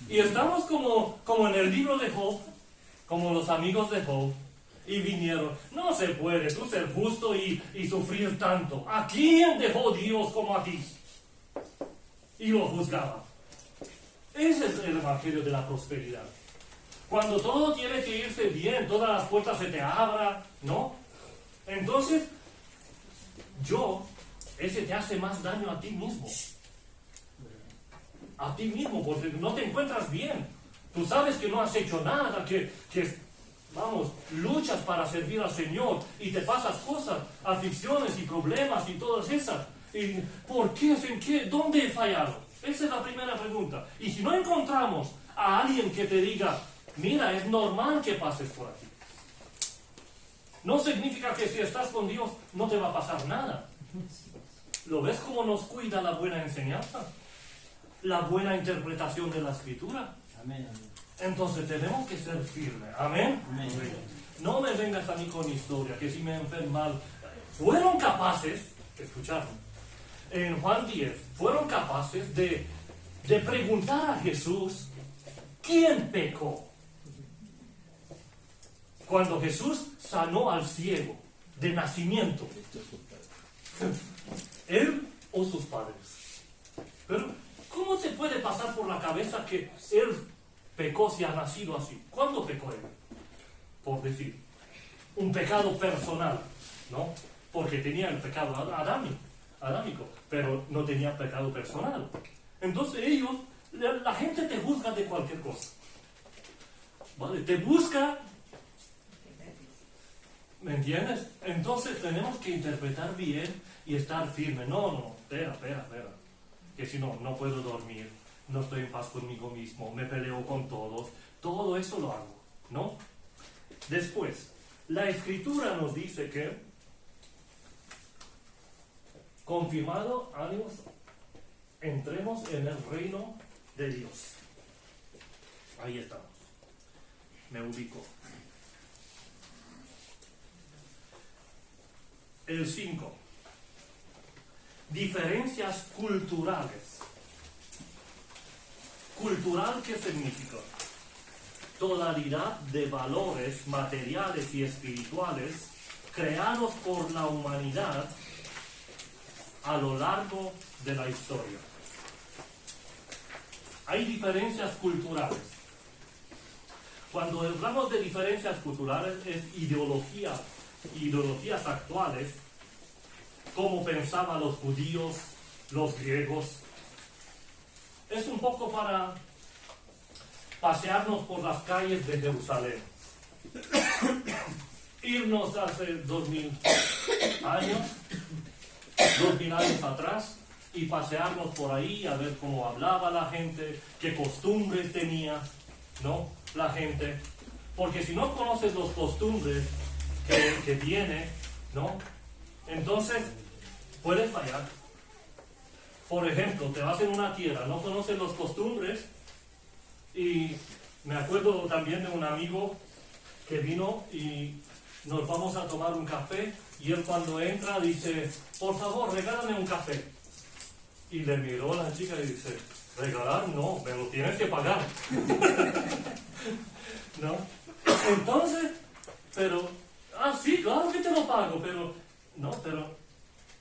Y estamos como en el libro de Job, como los amigos de Job, y vinieron. No se puede tú ser justo y sufrir tanto. ¿A quién dejó Dios como a ti? Y lo juzgaba. Ese es el evangelio de la prosperidad. Cuando todo tiene que irse bien, todas las puertas se te abran, ¿no? Entonces, ese te hace más daño a ti mismo. a ti mismo, porque no te encuentras bien. Tú sabes que no has hecho nada, vamos, luchas para servir al Señor y te pasas cosas, aflicciones y problemas y todas esas. ¿Y por qué? ¿En qué? ¿Dónde he fallado? Esa es la primera pregunta. Y si no encontramos a alguien que te diga, mira, es normal que pases por aquí, no significa que si estás con Dios no te va a pasar nada. ¿Lo ves cómo nos cuida la buena enseñanza? La buena interpretación de la Escritura. Amén, amén. Entonces tenemos que ser firmes. ¿Amén? Amén. No me vengas a mí con historia, que si me enferman. Fueron capaces, escuchadme, en Juan 10, fueron capaces de preguntar a Jesús, ¿quién pecó? Cuando Jesús sanó al ciego de nacimiento, ¿él o sus padres? Pero, ¿cómo se puede pasar por la cabeza que él pecó si ha nacido así? ¿Cuándo pecó él? Por decir, un pecado personal, ¿no? Porque tenía el pecado adámico, pero no tenía pecado personal. Entonces ellos, la gente te juzga de cualquier cosa, ¿vale? Te busca, ¿me entiendes? Entonces tenemos que interpretar bien y estar firme. No, espera, que si no, no puedo dormir, no estoy en paz conmigo mismo, me peleo con todos, todo eso lo hago, ¿no? Después, la Escritura nos dice que, confirmado, ánimos, entremos en el reino de Dios. Ahí estamos. Me ubico. El 5. Diferencias culturales. ¿Cultural qué significa? Totalidad de valores materiales y espirituales creados por la humanidad a lo largo de la historia. Hay diferencias culturales. Cuando hablamos de diferencias culturales es ideologías actuales, como pensaban los judíos, los griegos. Es un poco para pasearnos por las calles de Jerusalén. Irnos hace 2000 años atrás y pasearnos por ahí a ver cómo hablaba la gente, qué costumbres tenía, ¿no? La gente. Porque si no conoces los costumbres que tiene, ¿no? Entonces puedes fallar. Por ejemplo, te vas en una tierra, no conoces los costumbres. Y me acuerdo también de un amigo que vino y nos vamos a tomar un café y él cuando entra dice, por favor, regálame un café. Y le miró a la chica y dice, regalar no, me lo tienes que pagar. ¿No? Entonces, pero, sí, claro que te lo pago, pero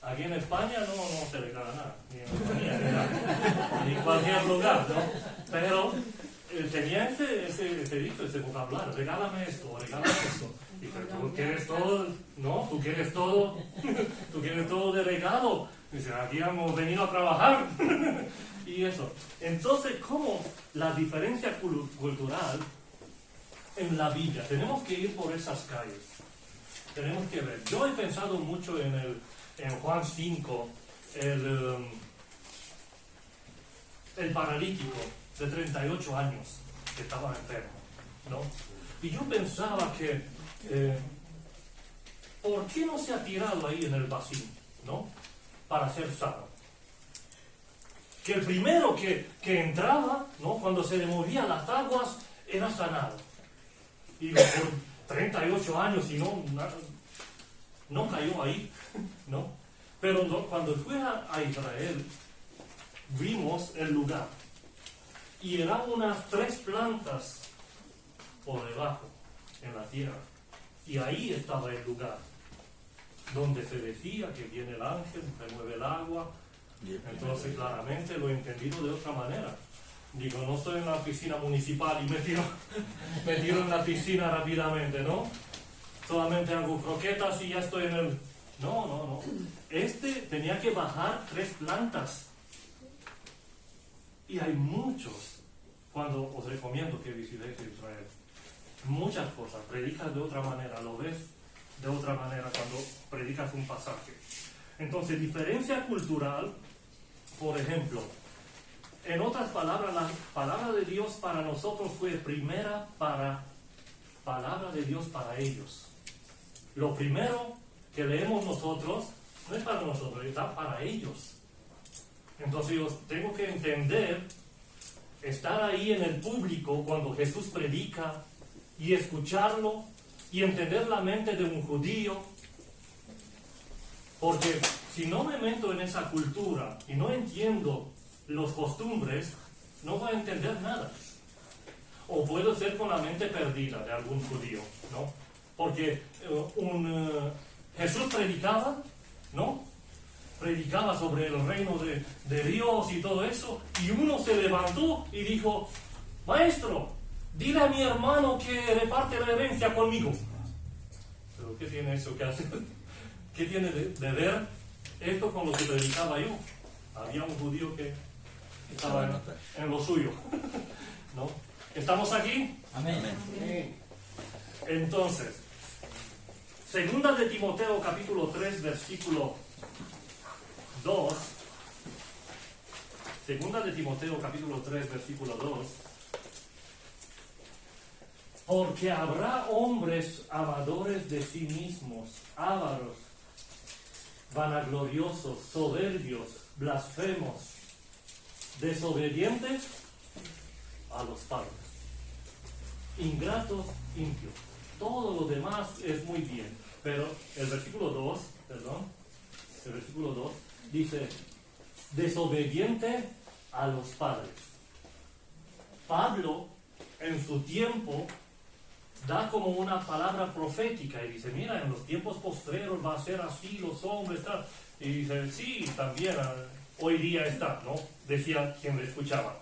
aquí en España no se regala nada, ni en España, ni en cualquier lugar, ¿no? Pero tenía ese dicho, ese vocabulario, regálame esto, regálame esto. Y pero tú quieres todo, ¿no? Tú quieres todo de regalo. Dice, aquí hemos venido a trabajar. Y eso. Entonces, ¿cómo la diferencia cultural en la Biblia? Tenemos que ir por esas calles. Tenemos que ver. Yo he pensado mucho en Juan 5, el paralítico de 38 años que estaba enfermo, ¿no? Y yo pensaba que ¿por qué no se ha tirado ahí en el vacío, ¿no? Para ser sano. Que el primero que entraba, ¿no? Cuando se le movían las aguas, era sanado. Y por 38 años y no cayó ahí, ¿no? Pero cuando fui a Israel, vimos el lugar. Y eran unas 3 plantas por debajo, en la tierra. Y ahí estaba el lugar donde se decía que viene el ángel, remueve el agua. Entonces claramente lo he entendido de otra manera. Digo, no estoy en la piscina municipal y me tiro en la piscina rápidamente, ¿no? Solamente hago croquetas y ya estoy en el... No. Tenía que bajar 3 plantas. Y hay muchos, cuando os recomiendo que visitéis Israel, muchas cosas, predicas de otra manera, lo ves de otra manera cuando predicas un pasaje. Entonces, diferencia cultural, por ejemplo, en otras palabras, la palabra de Dios para nosotros fue primera palabra de Dios para ellos. Lo primero que leemos nosotros no es para nosotros, está para ellos. Entonces yo tengo que entender, estar ahí en el público cuando Jesús predica y escucharlo y entender la mente de un judío, porque si no me meto en esa cultura y no entiendo los costumbres, no voy a entender nada. O puedo ser con la mente perdida de algún judío, ¿no? Porque Jesús predicaba, ¿no? Predicaba sobre el reino de Dios y todo eso, y uno se levantó y dijo: maestro, dile a mi hermano que reparte la herencia conmigo. ¿Pero qué tiene eso que hacer? ¿Qué tiene de ver esto con lo que predicaba yo? Había un judío que estaba en lo suyo, ¿no? ¿Estamos aquí? Amén. Entonces, segunda de Timoteo capítulo 3 versículo 2. Segunda de Timoteo capítulo 3 versículo 2. Porque habrá hombres amadores de sí mismos, ávaros, vanagloriosos, soberbios, blasfemos, desobedientes a los padres, ingratos, impios. Todo lo demás es muy bien, pero el versículo 2 dice: desobediente a los padres. Pablo en su tiempo da como una palabra profética y dice: mira, en los tiempos postreros va a ser así, los hombres, tal. Y dice: sí, también hoy día está, ¿no? Decía quien le escuchaba,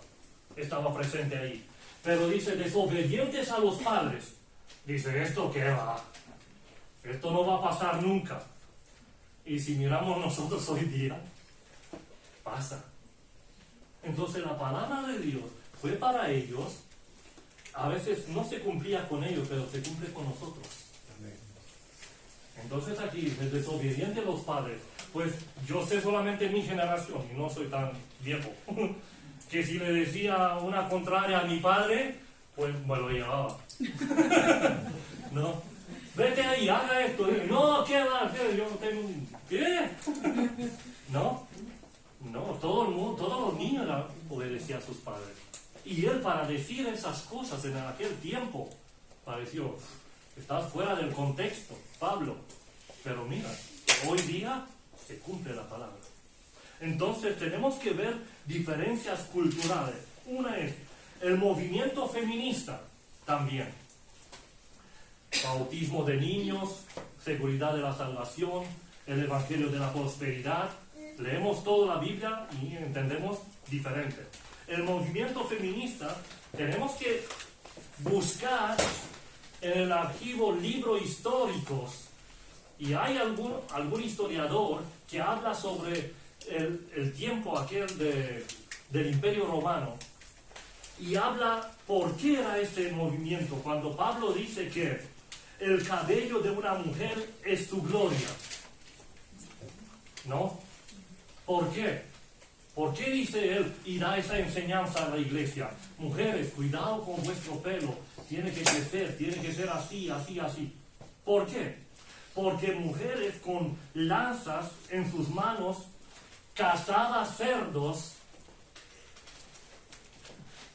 estaba presente ahí. Pero dice: desobedientes a los padres. Dice: ¿esto qué va? Esto no va a pasar nunca. Y si miramos nosotros hoy día, pasa. Entonces la palabra de Dios fue para ellos. A veces no se cumplía con ellos, pero se cumple con nosotros. Entonces aquí dice: desobediente a los padres. Pues yo sé solamente mi generación, y no soy tan viejo, que si le decía una contraria a mi padre, pues me lo llevaba. ¿No? Vete ahí, haga esto. No, ¿qué va? Yo no tengo... ¿Qué? ¿No? No, todo el mundo, todos los niños obedecían a sus padres. Y él, para decir esas cosas en aquel tiempo, pareció: estás fuera del contexto, Pablo. Pero mira, hoy día se cumple la palabra. Entonces tenemos que ver diferencias culturales. Una es el movimiento feminista también. Bautismo de niños, seguridad de la salvación, el evangelio de la prosperidad. Leemos toda la Biblia y entendemos diferente. El movimiento feminista, tenemos que buscar en el archivo libros históricos, y hay algún historiador que habla sobre el tiempo aquel del Imperio Romano, y habla por qué era este movimiento, cuando Pablo dice que el cabello de una mujer es su gloria, ¿no? ¿Por qué? ¿Por qué dice él y da esa enseñanza a la iglesia? Mujeres, cuidado con vuestro pelo, tiene que crecer, tiene que ser así, así, así. ¿Por qué? Porque mujeres con lanzas en sus manos, cazaban cerdos,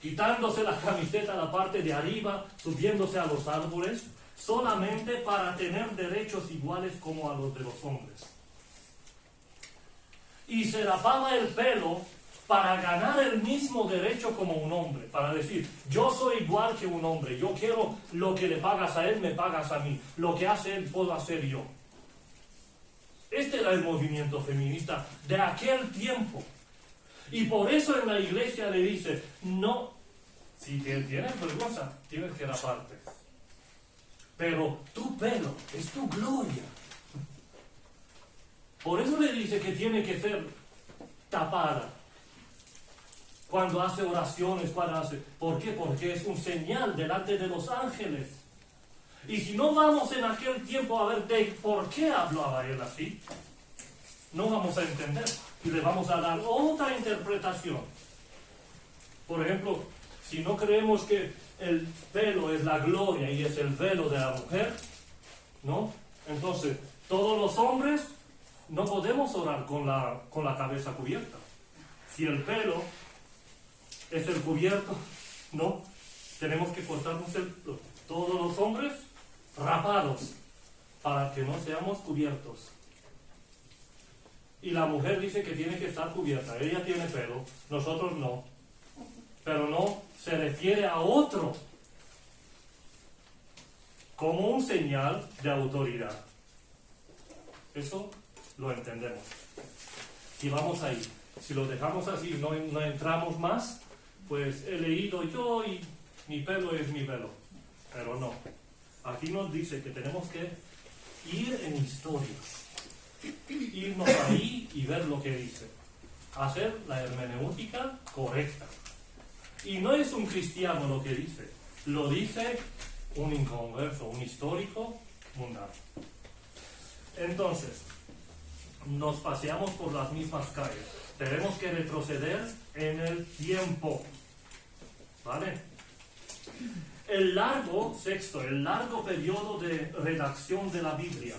quitándose la camiseta a la parte de arriba, subiéndose a los árboles, solamente para tener derechos iguales como a los de los hombres. Y se rapaba el pelo para ganar el mismo derecho como un hombre, para decir: yo soy igual que un hombre, yo quiero lo que le pagas a él, me pagas a mí, lo que hace él puedo hacer yo. Este era el movimiento feminista de aquel tiempo. Y por eso en la iglesia le dice: no, si tienes vergüenza, tienes que raparte. Pero tu pelo es tu gloria. Por eso le dice que tiene que ser tapada. cuando hace oraciones, ¿por qué? Porque es un señal delante de los ángeles. Y si no vamos en aquel tiempo a ver por qué hablaba él así, no vamos a entender y le vamos a dar otra interpretación. Por ejemplo, si no creemos que el pelo es la gloria y es el velo de la mujer, ¿no? Entonces, todos los hombres no podemos orar con la cabeza cubierta. Si el pelo es el cubierto, ¿no? Tenemos que cortarnos todos los hombres rapados para que no seamos cubiertos. Y la mujer dice que tiene que estar cubierta. Ella tiene pelo, nosotros no. Pero no se refiere a otro como un señal de autoridad. Eso lo entendemos. Si vamos ahí, si lo dejamos así, no entramos más, pues he leído yo y mi pelo es mi velo. Pero no. Aquí nos dice que tenemos que ir en historias. Irnos ahí y ver lo que dice. Hacer la hermenéutica correcta. Y no es un cristiano lo que dice. Lo dice un inconverso, un histórico mundano. Entonces, nos paseamos por las mismas calles. Tenemos que retroceder en el tiempo. ¿Vale? El largo periodo de redacción de la Biblia.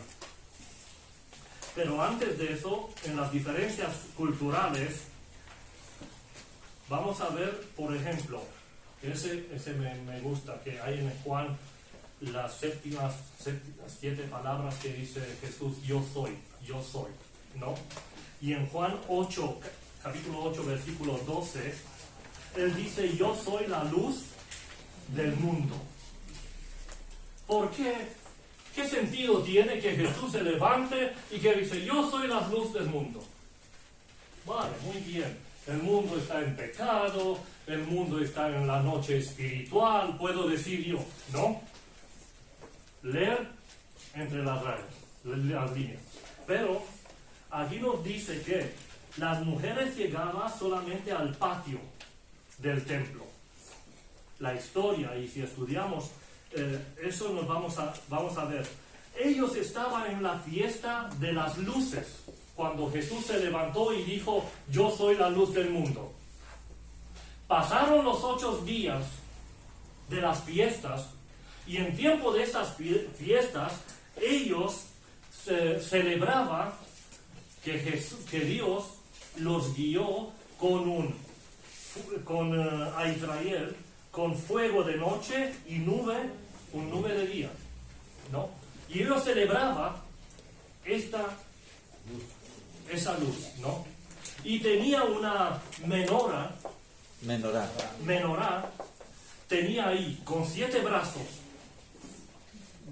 Pero antes de eso, en las diferencias culturales, vamos a ver, por ejemplo, ese me gusta, que hay en Juan las 7 palabras que dice Jesús, yo soy, ¿no? Y en Juan 8, capítulo 8, versículo 12, él dice, yo soy la luz del mundo. ¿Por qué? ¿Qué sentido tiene que Jesús se levante y que dice, yo soy la luz del mundo? Vale, muy bien. El mundo está en pecado, el mundo está en la noche espiritual, puedo decir yo, ¿no? Leer entre las líneas. Pero aquí nos dice que las mujeres llegaban solamente al patio del templo. La historia, y si estudiamos eso nos vamos a ver. Ellos estaban en la fiesta de las luces, cuando Jesús se levantó y dijo, yo soy la luz del mundo. Pasaron los 8 días de las fiestas, y en tiempo de esas fiestas, ellos celebraban que Dios los guió a Israel con fuego de noche y un nube de día, ¿no? Y ellos celebraban esa luz, ¿no? Y tenía una menorá, tenía ahí con 7 brazos,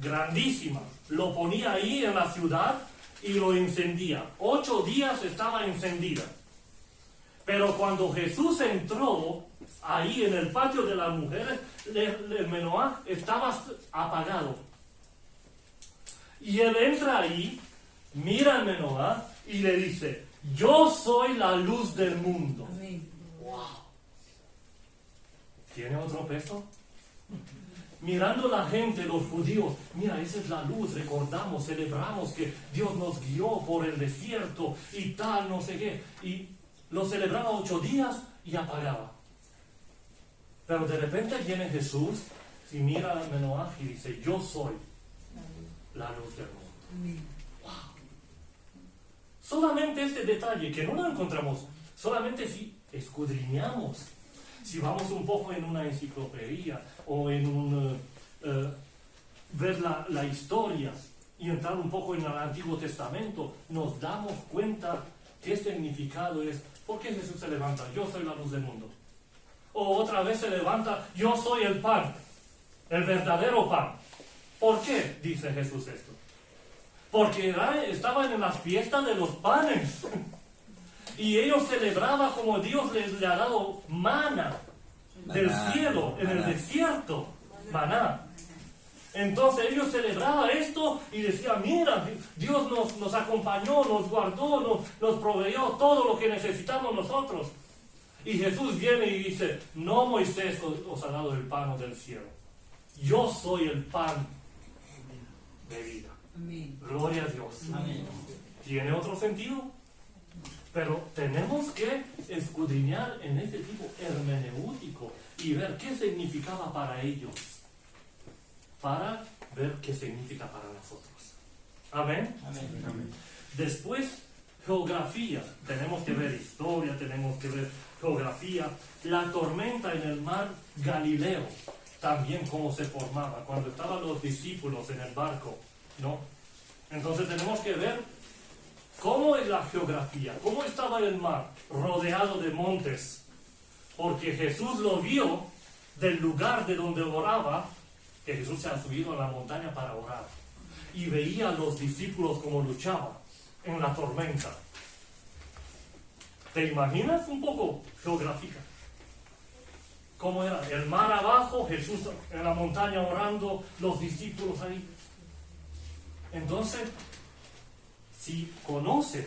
grandísima, lo ponía ahí en la ciudad y lo encendía. 8 días estaba encendida. Pero cuando Jesús entró ahí en el patio de las mujeres, el menorá estaba apagado. Y él entra ahí, mira el menorá y le dice, yo soy la luz del mundo. Wow. ¿Tiene otro peso? Mirando la gente, los judíos, mira, esa es la luz, recordamos, celebramos que Dios nos guió por el desierto y tal, no sé qué. Y lo celebraba 8 días y apagaba. Pero de repente viene Jesús y mira al menorá y dice, yo soy la luz del mundo. Wow. Solamente este detalle, que no lo encontramos, solamente si escudriñamos, si vamos un poco en una enciclopedia o en ver la historia y entrar un poco en el Antiguo Testamento, nos damos cuenta qué significado es. ¿Por qué Jesús se levanta? Yo soy la luz del mundo. O otra vez se levanta, yo soy el pan, el verdadero pan. ¿Por qué dice Jesús esto? Porque estaban en las fiestas de los panes. Y ellos celebraban como Dios les le ha dado maná del cielo, en el desierto. Maná. Entonces ellos celebraban esto y decían, mira, Dios nos acompañó, nos guardó, nos proveyó todo lo que necesitamos nosotros. Y Jesús viene y dice, no Moisés os ha dado el pan del cielo. Yo soy el pan de vida. Amén. Gloria a Dios. Amén. ¿Tiene otro sentido? Pero tenemos que escudriñar en ese tipo hermenéutico y ver qué significaba para ellos, para ver qué significa para nosotros. Amén. Amén. Después, geografía. Tenemos que ver historia, tenemos que ver geografía. La tormenta en el mar Galileo, también cómo se formaba, cuando estaban los discípulos en el barco, ¿no? Entonces tenemos que ver cómo es la geografía, cómo estaba el mar rodeado de montes, porque Jesús lo vio del lugar de donde oraba, que Jesús se ha subido a la montaña para orar, y veía a los discípulos cómo luchaban en la tormenta. ¿Te imaginas un poco geográfica? ¿Cómo era? El mar abajo, Jesús en la montaña orando, los discípulos ahí. Entonces, si conoces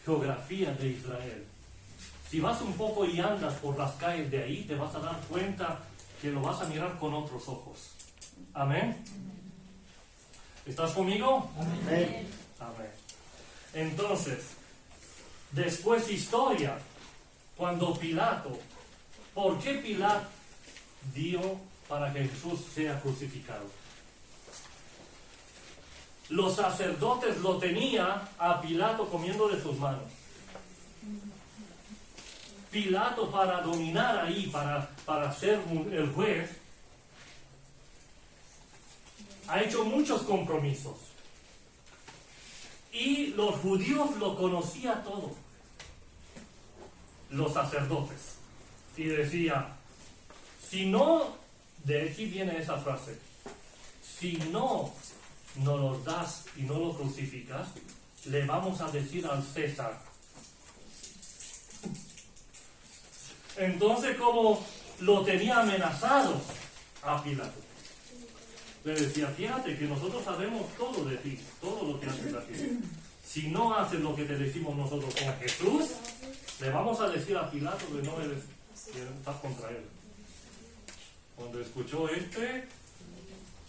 geografía de Israel, si vas un poco y andas por las calles de ahí, te vas a dar cuenta que lo vas a mirar con otros ojos. Amén. ¿Estás conmigo? Amén. Amén. Entonces, después historia, cuando Pilato, ¿por qué Pilato dio para que Jesús sea crucificado? Los sacerdotes lo tenían a Pilato comiendo de sus manos. Pilato, para dominar ahí, para ser el juez, ha hecho muchos compromisos. Y los judíos lo conocían todo, los sacerdotes. Y decía, si no, de aquí viene esa frase, si no nos los das y no lo crucificas, le vamos a decir al César. Entonces, como lo tenía amenazado a Pilato, le decía, fíjate que nosotros sabemos todo de ti, todo lo que haces aquí. Si no haces lo que te decimos nosotros con Jesús, le vamos a decir a Pilato que no eres, que estás contra él. Cuando escuchó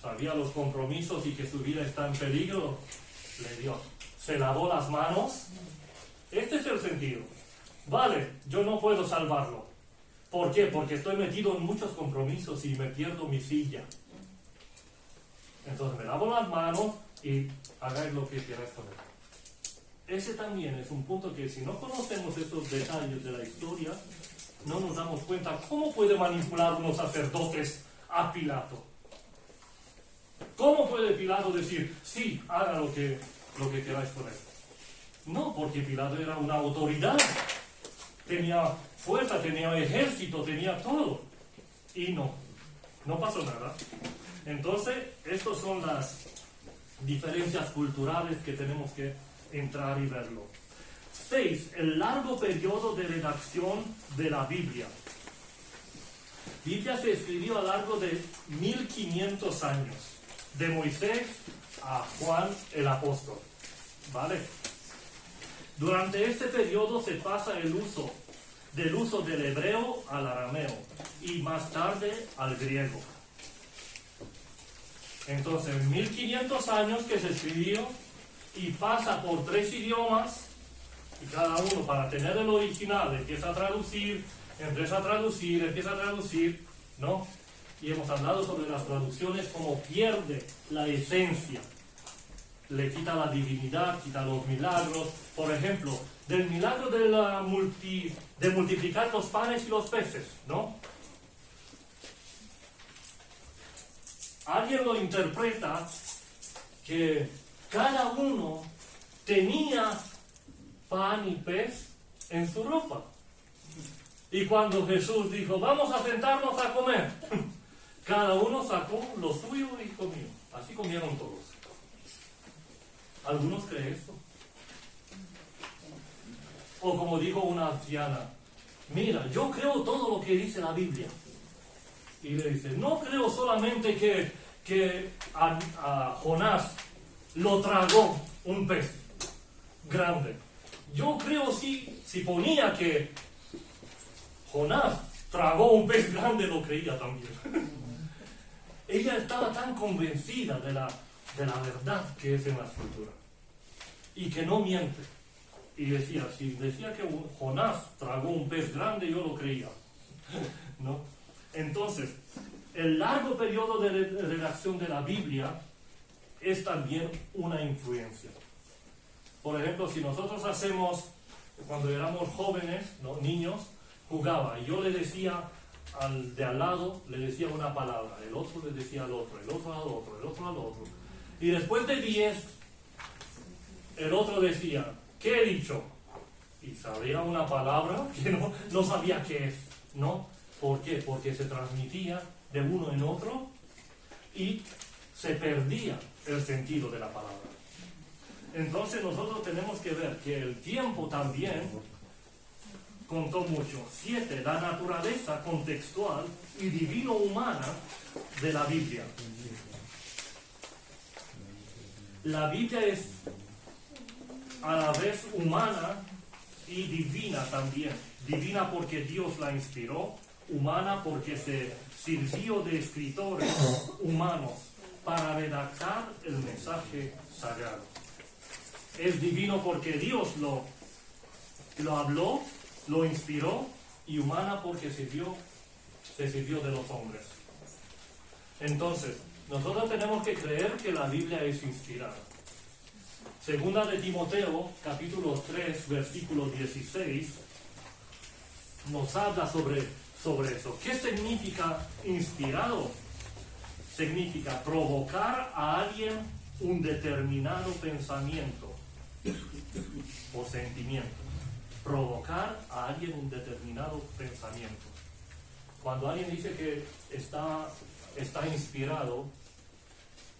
sabía los compromisos y que su vida está en peligro, le dio. Se lavó las manos. Este es el sentido. Vale, yo no puedo salvarlo. ¿Por qué? Porque estoy metido en muchos compromisos y me pierdo mi silla. Entonces me lavo las manos y hagáis lo que queráis con él. Ese también es un punto que si no conocemos estos detalles de la historia, no nos damos cuenta cómo puede manipular unos sacerdotes a Pilato. ¿Cómo puede Pilato decir, sí, haga lo que queráis con él? No, porque Pilato era una autoridad. Tenía fuerza, tenía ejército, tenía todo. Y no pasó nada. Entonces, estas son las diferencias culturales que tenemos que entrar y verlo. 6. El largo periodo de redacción de la Biblia. Biblia se escribió a lo largo de 1500 años, de Moisés a Juan el apóstol. ¿Vale? Durante este periodo se pasa del uso del hebreo al arameo y más tarde al griego. Entonces, 1500 años que se escribió y pasa por 3 idiomas, y cada uno para tener el original empieza a traducir, ¿no? Y hemos hablado sobre las traducciones, como pierde la esencia, le quita la divinidad, quita los milagros. Por ejemplo, del milagro de multiplicar los panes y los peces, ¿no? Alguien lo interpreta que cada uno tenía pan y pez en su ropa. Y cuando Jesús dijo, vamos a sentarnos a comer, cada uno sacó lo suyo y comió. Así comieron todos. ¿Algunos creen esto? O como dijo una anciana, mira, yo creo todo lo que dice la Biblia. Y le dice, no creo solamente que a Jonás lo tragó un pez grande. Yo creo si ponía que Jonás tragó un pez grande, lo creía también. Ella estaba tan convencida de la verdad que es en la escritura y que no miente. Y decía, si decía que Jonás tragó un pez grande, yo lo creía. ¿No? Entonces, el largo periodo de redacción de la Biblia es también una influencia. Por ejemplo, si nosotros hacemos, cuando éramos jóvenes, ¿no? Niños, jugaba y yo le decía al de al lado, le decía una palabra, el otro le decía al otro, el otro al otro, el otro al otro. Y después de 10, el otro decía, ¿qué he dicho? Y sabía una palabra que no sabía qué es, ¿no? ¿Por qué? Porque se transmitía de uno en otro y se perdía el sentido de la palabra. Entonces nosotros tenemos que ver que el tiempo también contó mucho. 7. La naturaleza contextual y divino-humana de la Biblia. La Biblia es a la vez humana y divina también. Divina porque Dios la inspiró, humana porque se sirvió de escritores humanos para redactar el mensaje sagrado. Es divino porque Dios lo habló, lo inspiró, y humana porque se sirvió de los hombres. Entonces, nosotros tenemos que creer que la Biblia es inspirada. Segunda de Timoteo, capítulo 3, versículo 16, nos habla sobre eso. ¿Qué significa inspirado? Significa provocar a alguien un determinado pensamiento o sentimiento. Provocar a alguien un determinado pensamiento. Cuando alguien dice que está inspirado,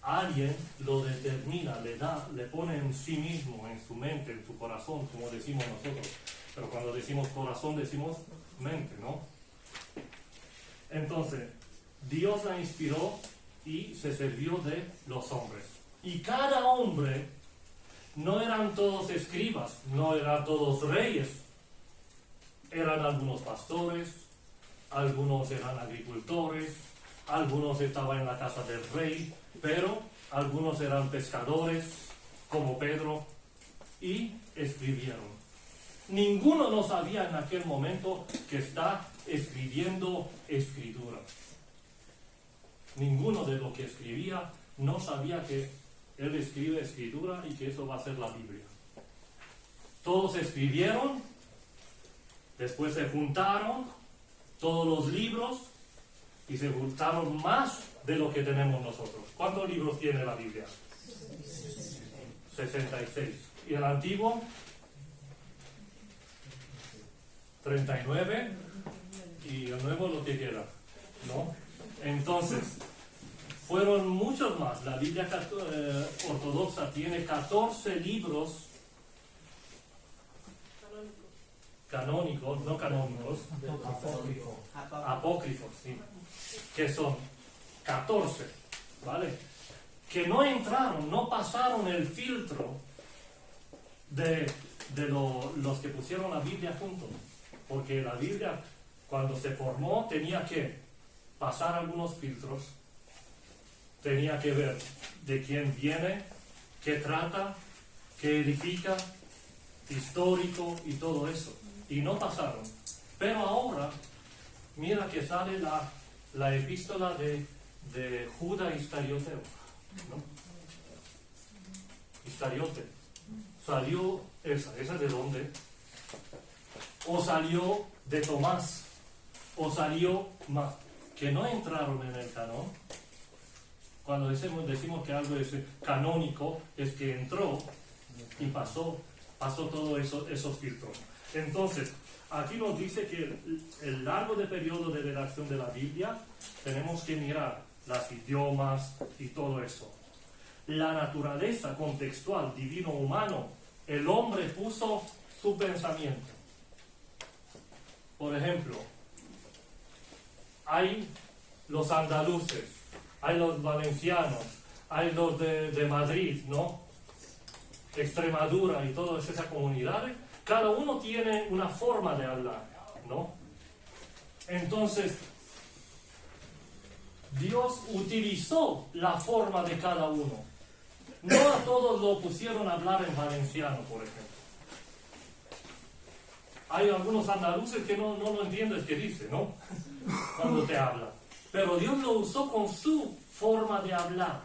alguien lo determina, le pone en sí mismo, en su mente, en su corazón, como decimos nosotros. Pero cuando decimos corazón, decimos mente, ¿no? Entonces, Dios la inspiró y se sirvió de los hombres. Y cada hombre, no eran todos escribas, no eran todos reyes. Eran algunos pastores, algunos eran agricultores, algunos estaban en la casa del rey, pero algunos eran pescadores, como Pedro, y escribieron. Ninguno no sabía en aquel momento que está escribiendo escritura. Ninguno de los que escribía no sabía que él escribe escritura y que eso va a ser la Biblia. Todos escribieron, después se juntaron todos los libros y se juntaron más de lo que tenemos nosotros. ¿Cuántos libros tiene la Biblia? 66. ¿Y el antiguo? 39. Y el nuevo lo que queda, ¿no? Entonces, fueron muchos más. La Biblia ortodoxa tiene 14 libros canónicos, no canónicos, apócrifos, sí, que son 14, ¿vale? Que no entraron, no pasaron el filtro de los que pusieron la Biblia juntos, porque la Biblia, cuando se formó, tenía que pasar algunos filtros, tenía que ver de quién viene, qué trata, qué edifica, histórico y todo eso. Y no pasaron. Pero ahora, mira que sale la epístola de Judas Iscariote, ¿no? Iscariote. Salió esa de dónde? O salió de Tomás, o salió más, que no entraron en el canón. Cuando decimos que algo es canónico, es que entró y pasó todos esos filtros. Entonces, aquí nos dice que el largo de periodo de redacción de la Biblia, tenemos que mirar los idiomas y todo eso. La naturaleza contextual, divino-humano, el hombre puso su pensamiento. Por ejemplo, hay los andaluces, hay los valencianos, hay los de Madrid, ¿no? Extremadura y todas esas comunidades. Cada uno tiene una forma de hablar, ¿no? Entonces, Dios utilizó la forma de cada uno. No a todos lo pusieron a hablar en valenciano, por ejemplo. Hay algunos andaluces que no lo entiendes qué dice, ¿no? Cuando te habla. Pero Dios lo usó con su forma de hablar.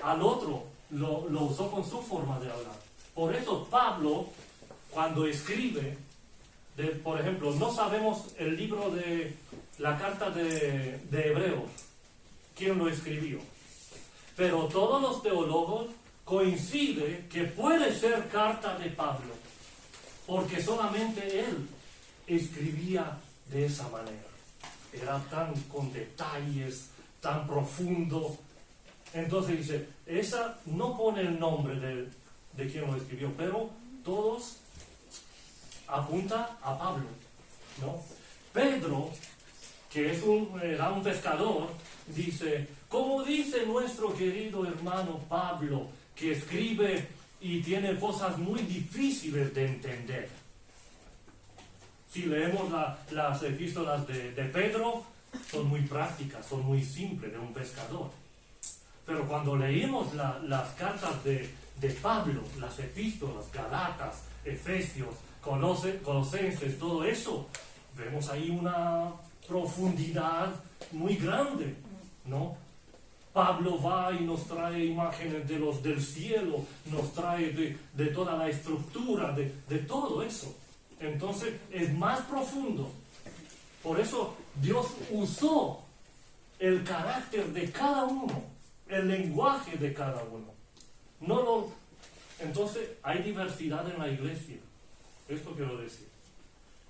Al otro lo usó con su forma de hablar. Por eso Pablo, cuando escribe, por ejemplo, no sabemos el libro de la carta de Hebreos, quién lo escribió. Pero todos los teólogos coinciden que puede ser carta de Pablo, porque solamente él escribía de esa manera. Era tan con detalles, tan profundo. Entonces dice, esa no pone el nombre de quien lo escribió, pero todos apunta a Pablo, ¿no? Pedro, que era un pescador, dice, como dice nuestro querido hermano Pablo, que escribe y tiene cosas muy difíciles de entender. Si leemos las epístolas de Pedro, son muy prácticas, son muy simples, de un pescador. Pero cuando leímos las cartas de Pablo, las epístolas, Galatas, Efesios, Colosenses, todo eso, vemos ahí una profundidad muy grande, ¿no? Pablo va y nos trae imágenes del cielo, nos trae de toda la estructura, de todo eso. Entonces es más profundo. Por eso Dios usó el carácter de cada uno, el lenguaje de cada uno. Entonces hay diversidad en la iglesia. Esto quiero decir.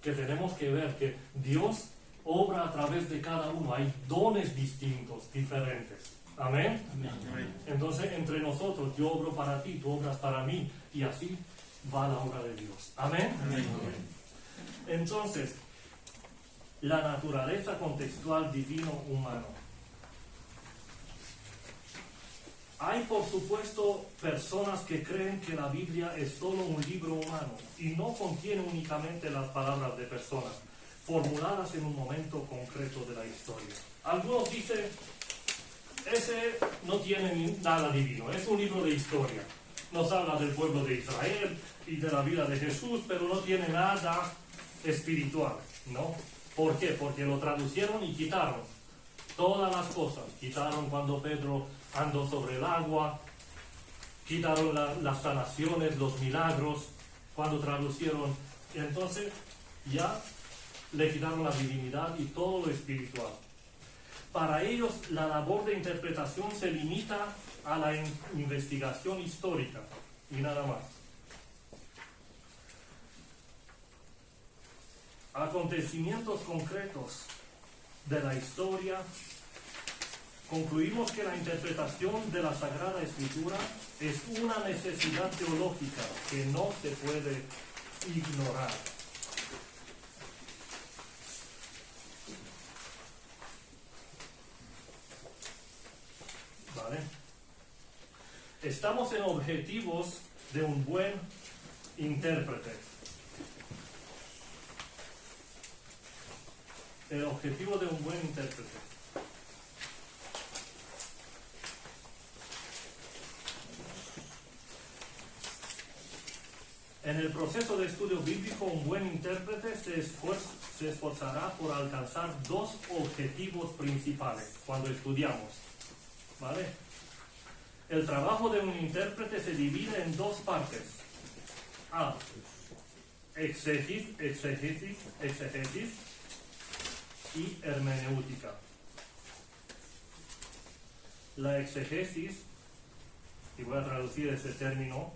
Que tenemos que ver que Dios obra a través de cada uno. Hay dones distintos, diferentes. Amén. Amén. Entonces entre nosotros, yo obro para ti, tú obras para mí, y así va la obra de Dios. Amén. Amén. Entonces, la naturaleza contextual divino-humano. Hay, por supuesto, personas que creen que la Biblia es solo un libro humano y no contiene únicamente las palabras de personas formuladas en un momento concreto de la historia. Algunos dicen, ese no tiene nada divino, es un libro de historia. Nos habla del pueblo de Israel y de la vida de Jesús, pero no tiene nada espiritual, ¿no? ¿Por qué? Porque lo traducieron y quitaron todas las cosas. Quitaron cuando Pedro andó sobre el agua, quitaron las sanaciones, los milagros, cuando traducieron. Entonces ya le quitaron la divinidad y todo lo espiritual. Para ellos la labor de interpretación se limita a la investigación histórica y nada más. Acontecimientos concretos de la historia. Concluimos que la interpretación de la Sagrada Escritura es una necesidad teológica que no se puede ignorar. ¿Vale? Estamos en objetivos de un buen intérprete. El objetivo de un buen intérprete. En el proceso de estudio bíblico, un buen intérprete se esforzará por alcanzar dos objetivos principales cuando estudiamos. ¿Vale? El trabajo de un intérprete se divide en dos partes. A. Exégesis y hermenéutica. La exégesis, y voy a traducir ese término,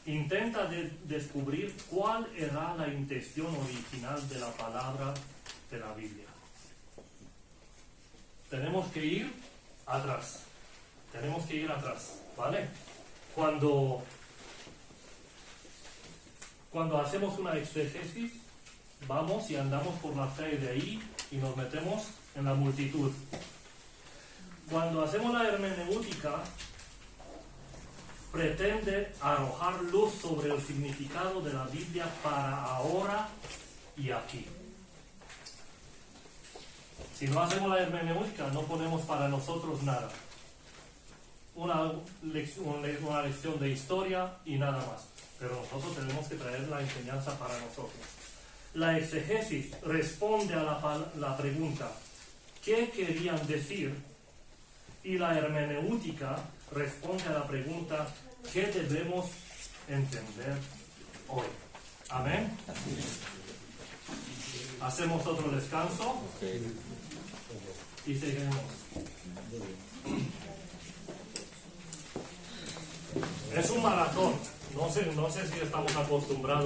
intenta descubrir cuál era la intención original de la palabra de la Biblia. Tenemos que ir atrás. ¿Vale? Cuando hacemos una exégesis, vamos y andamos por la calle de ahí y nos metemos en la multitud. Cuando hacemos la hermenéutica, pretende arrojar luz sobre el significado de la Biblia para ahora y aquí. Si no hacemos la hermenéutica, no ponemos para nosotros nada. Una lección de historia y nada más. Pero nosotros tenemos que traer la enseñanza para nosotros. La exegesis responde a la pregunta, ¿qué querían decir? Y la hermenéutica responde a la pregunta, ¿qué debemos entender hoy? Amén. Hacemos otro descanso y seguimos. Es un maratón. No sé si estamos acostumbrados.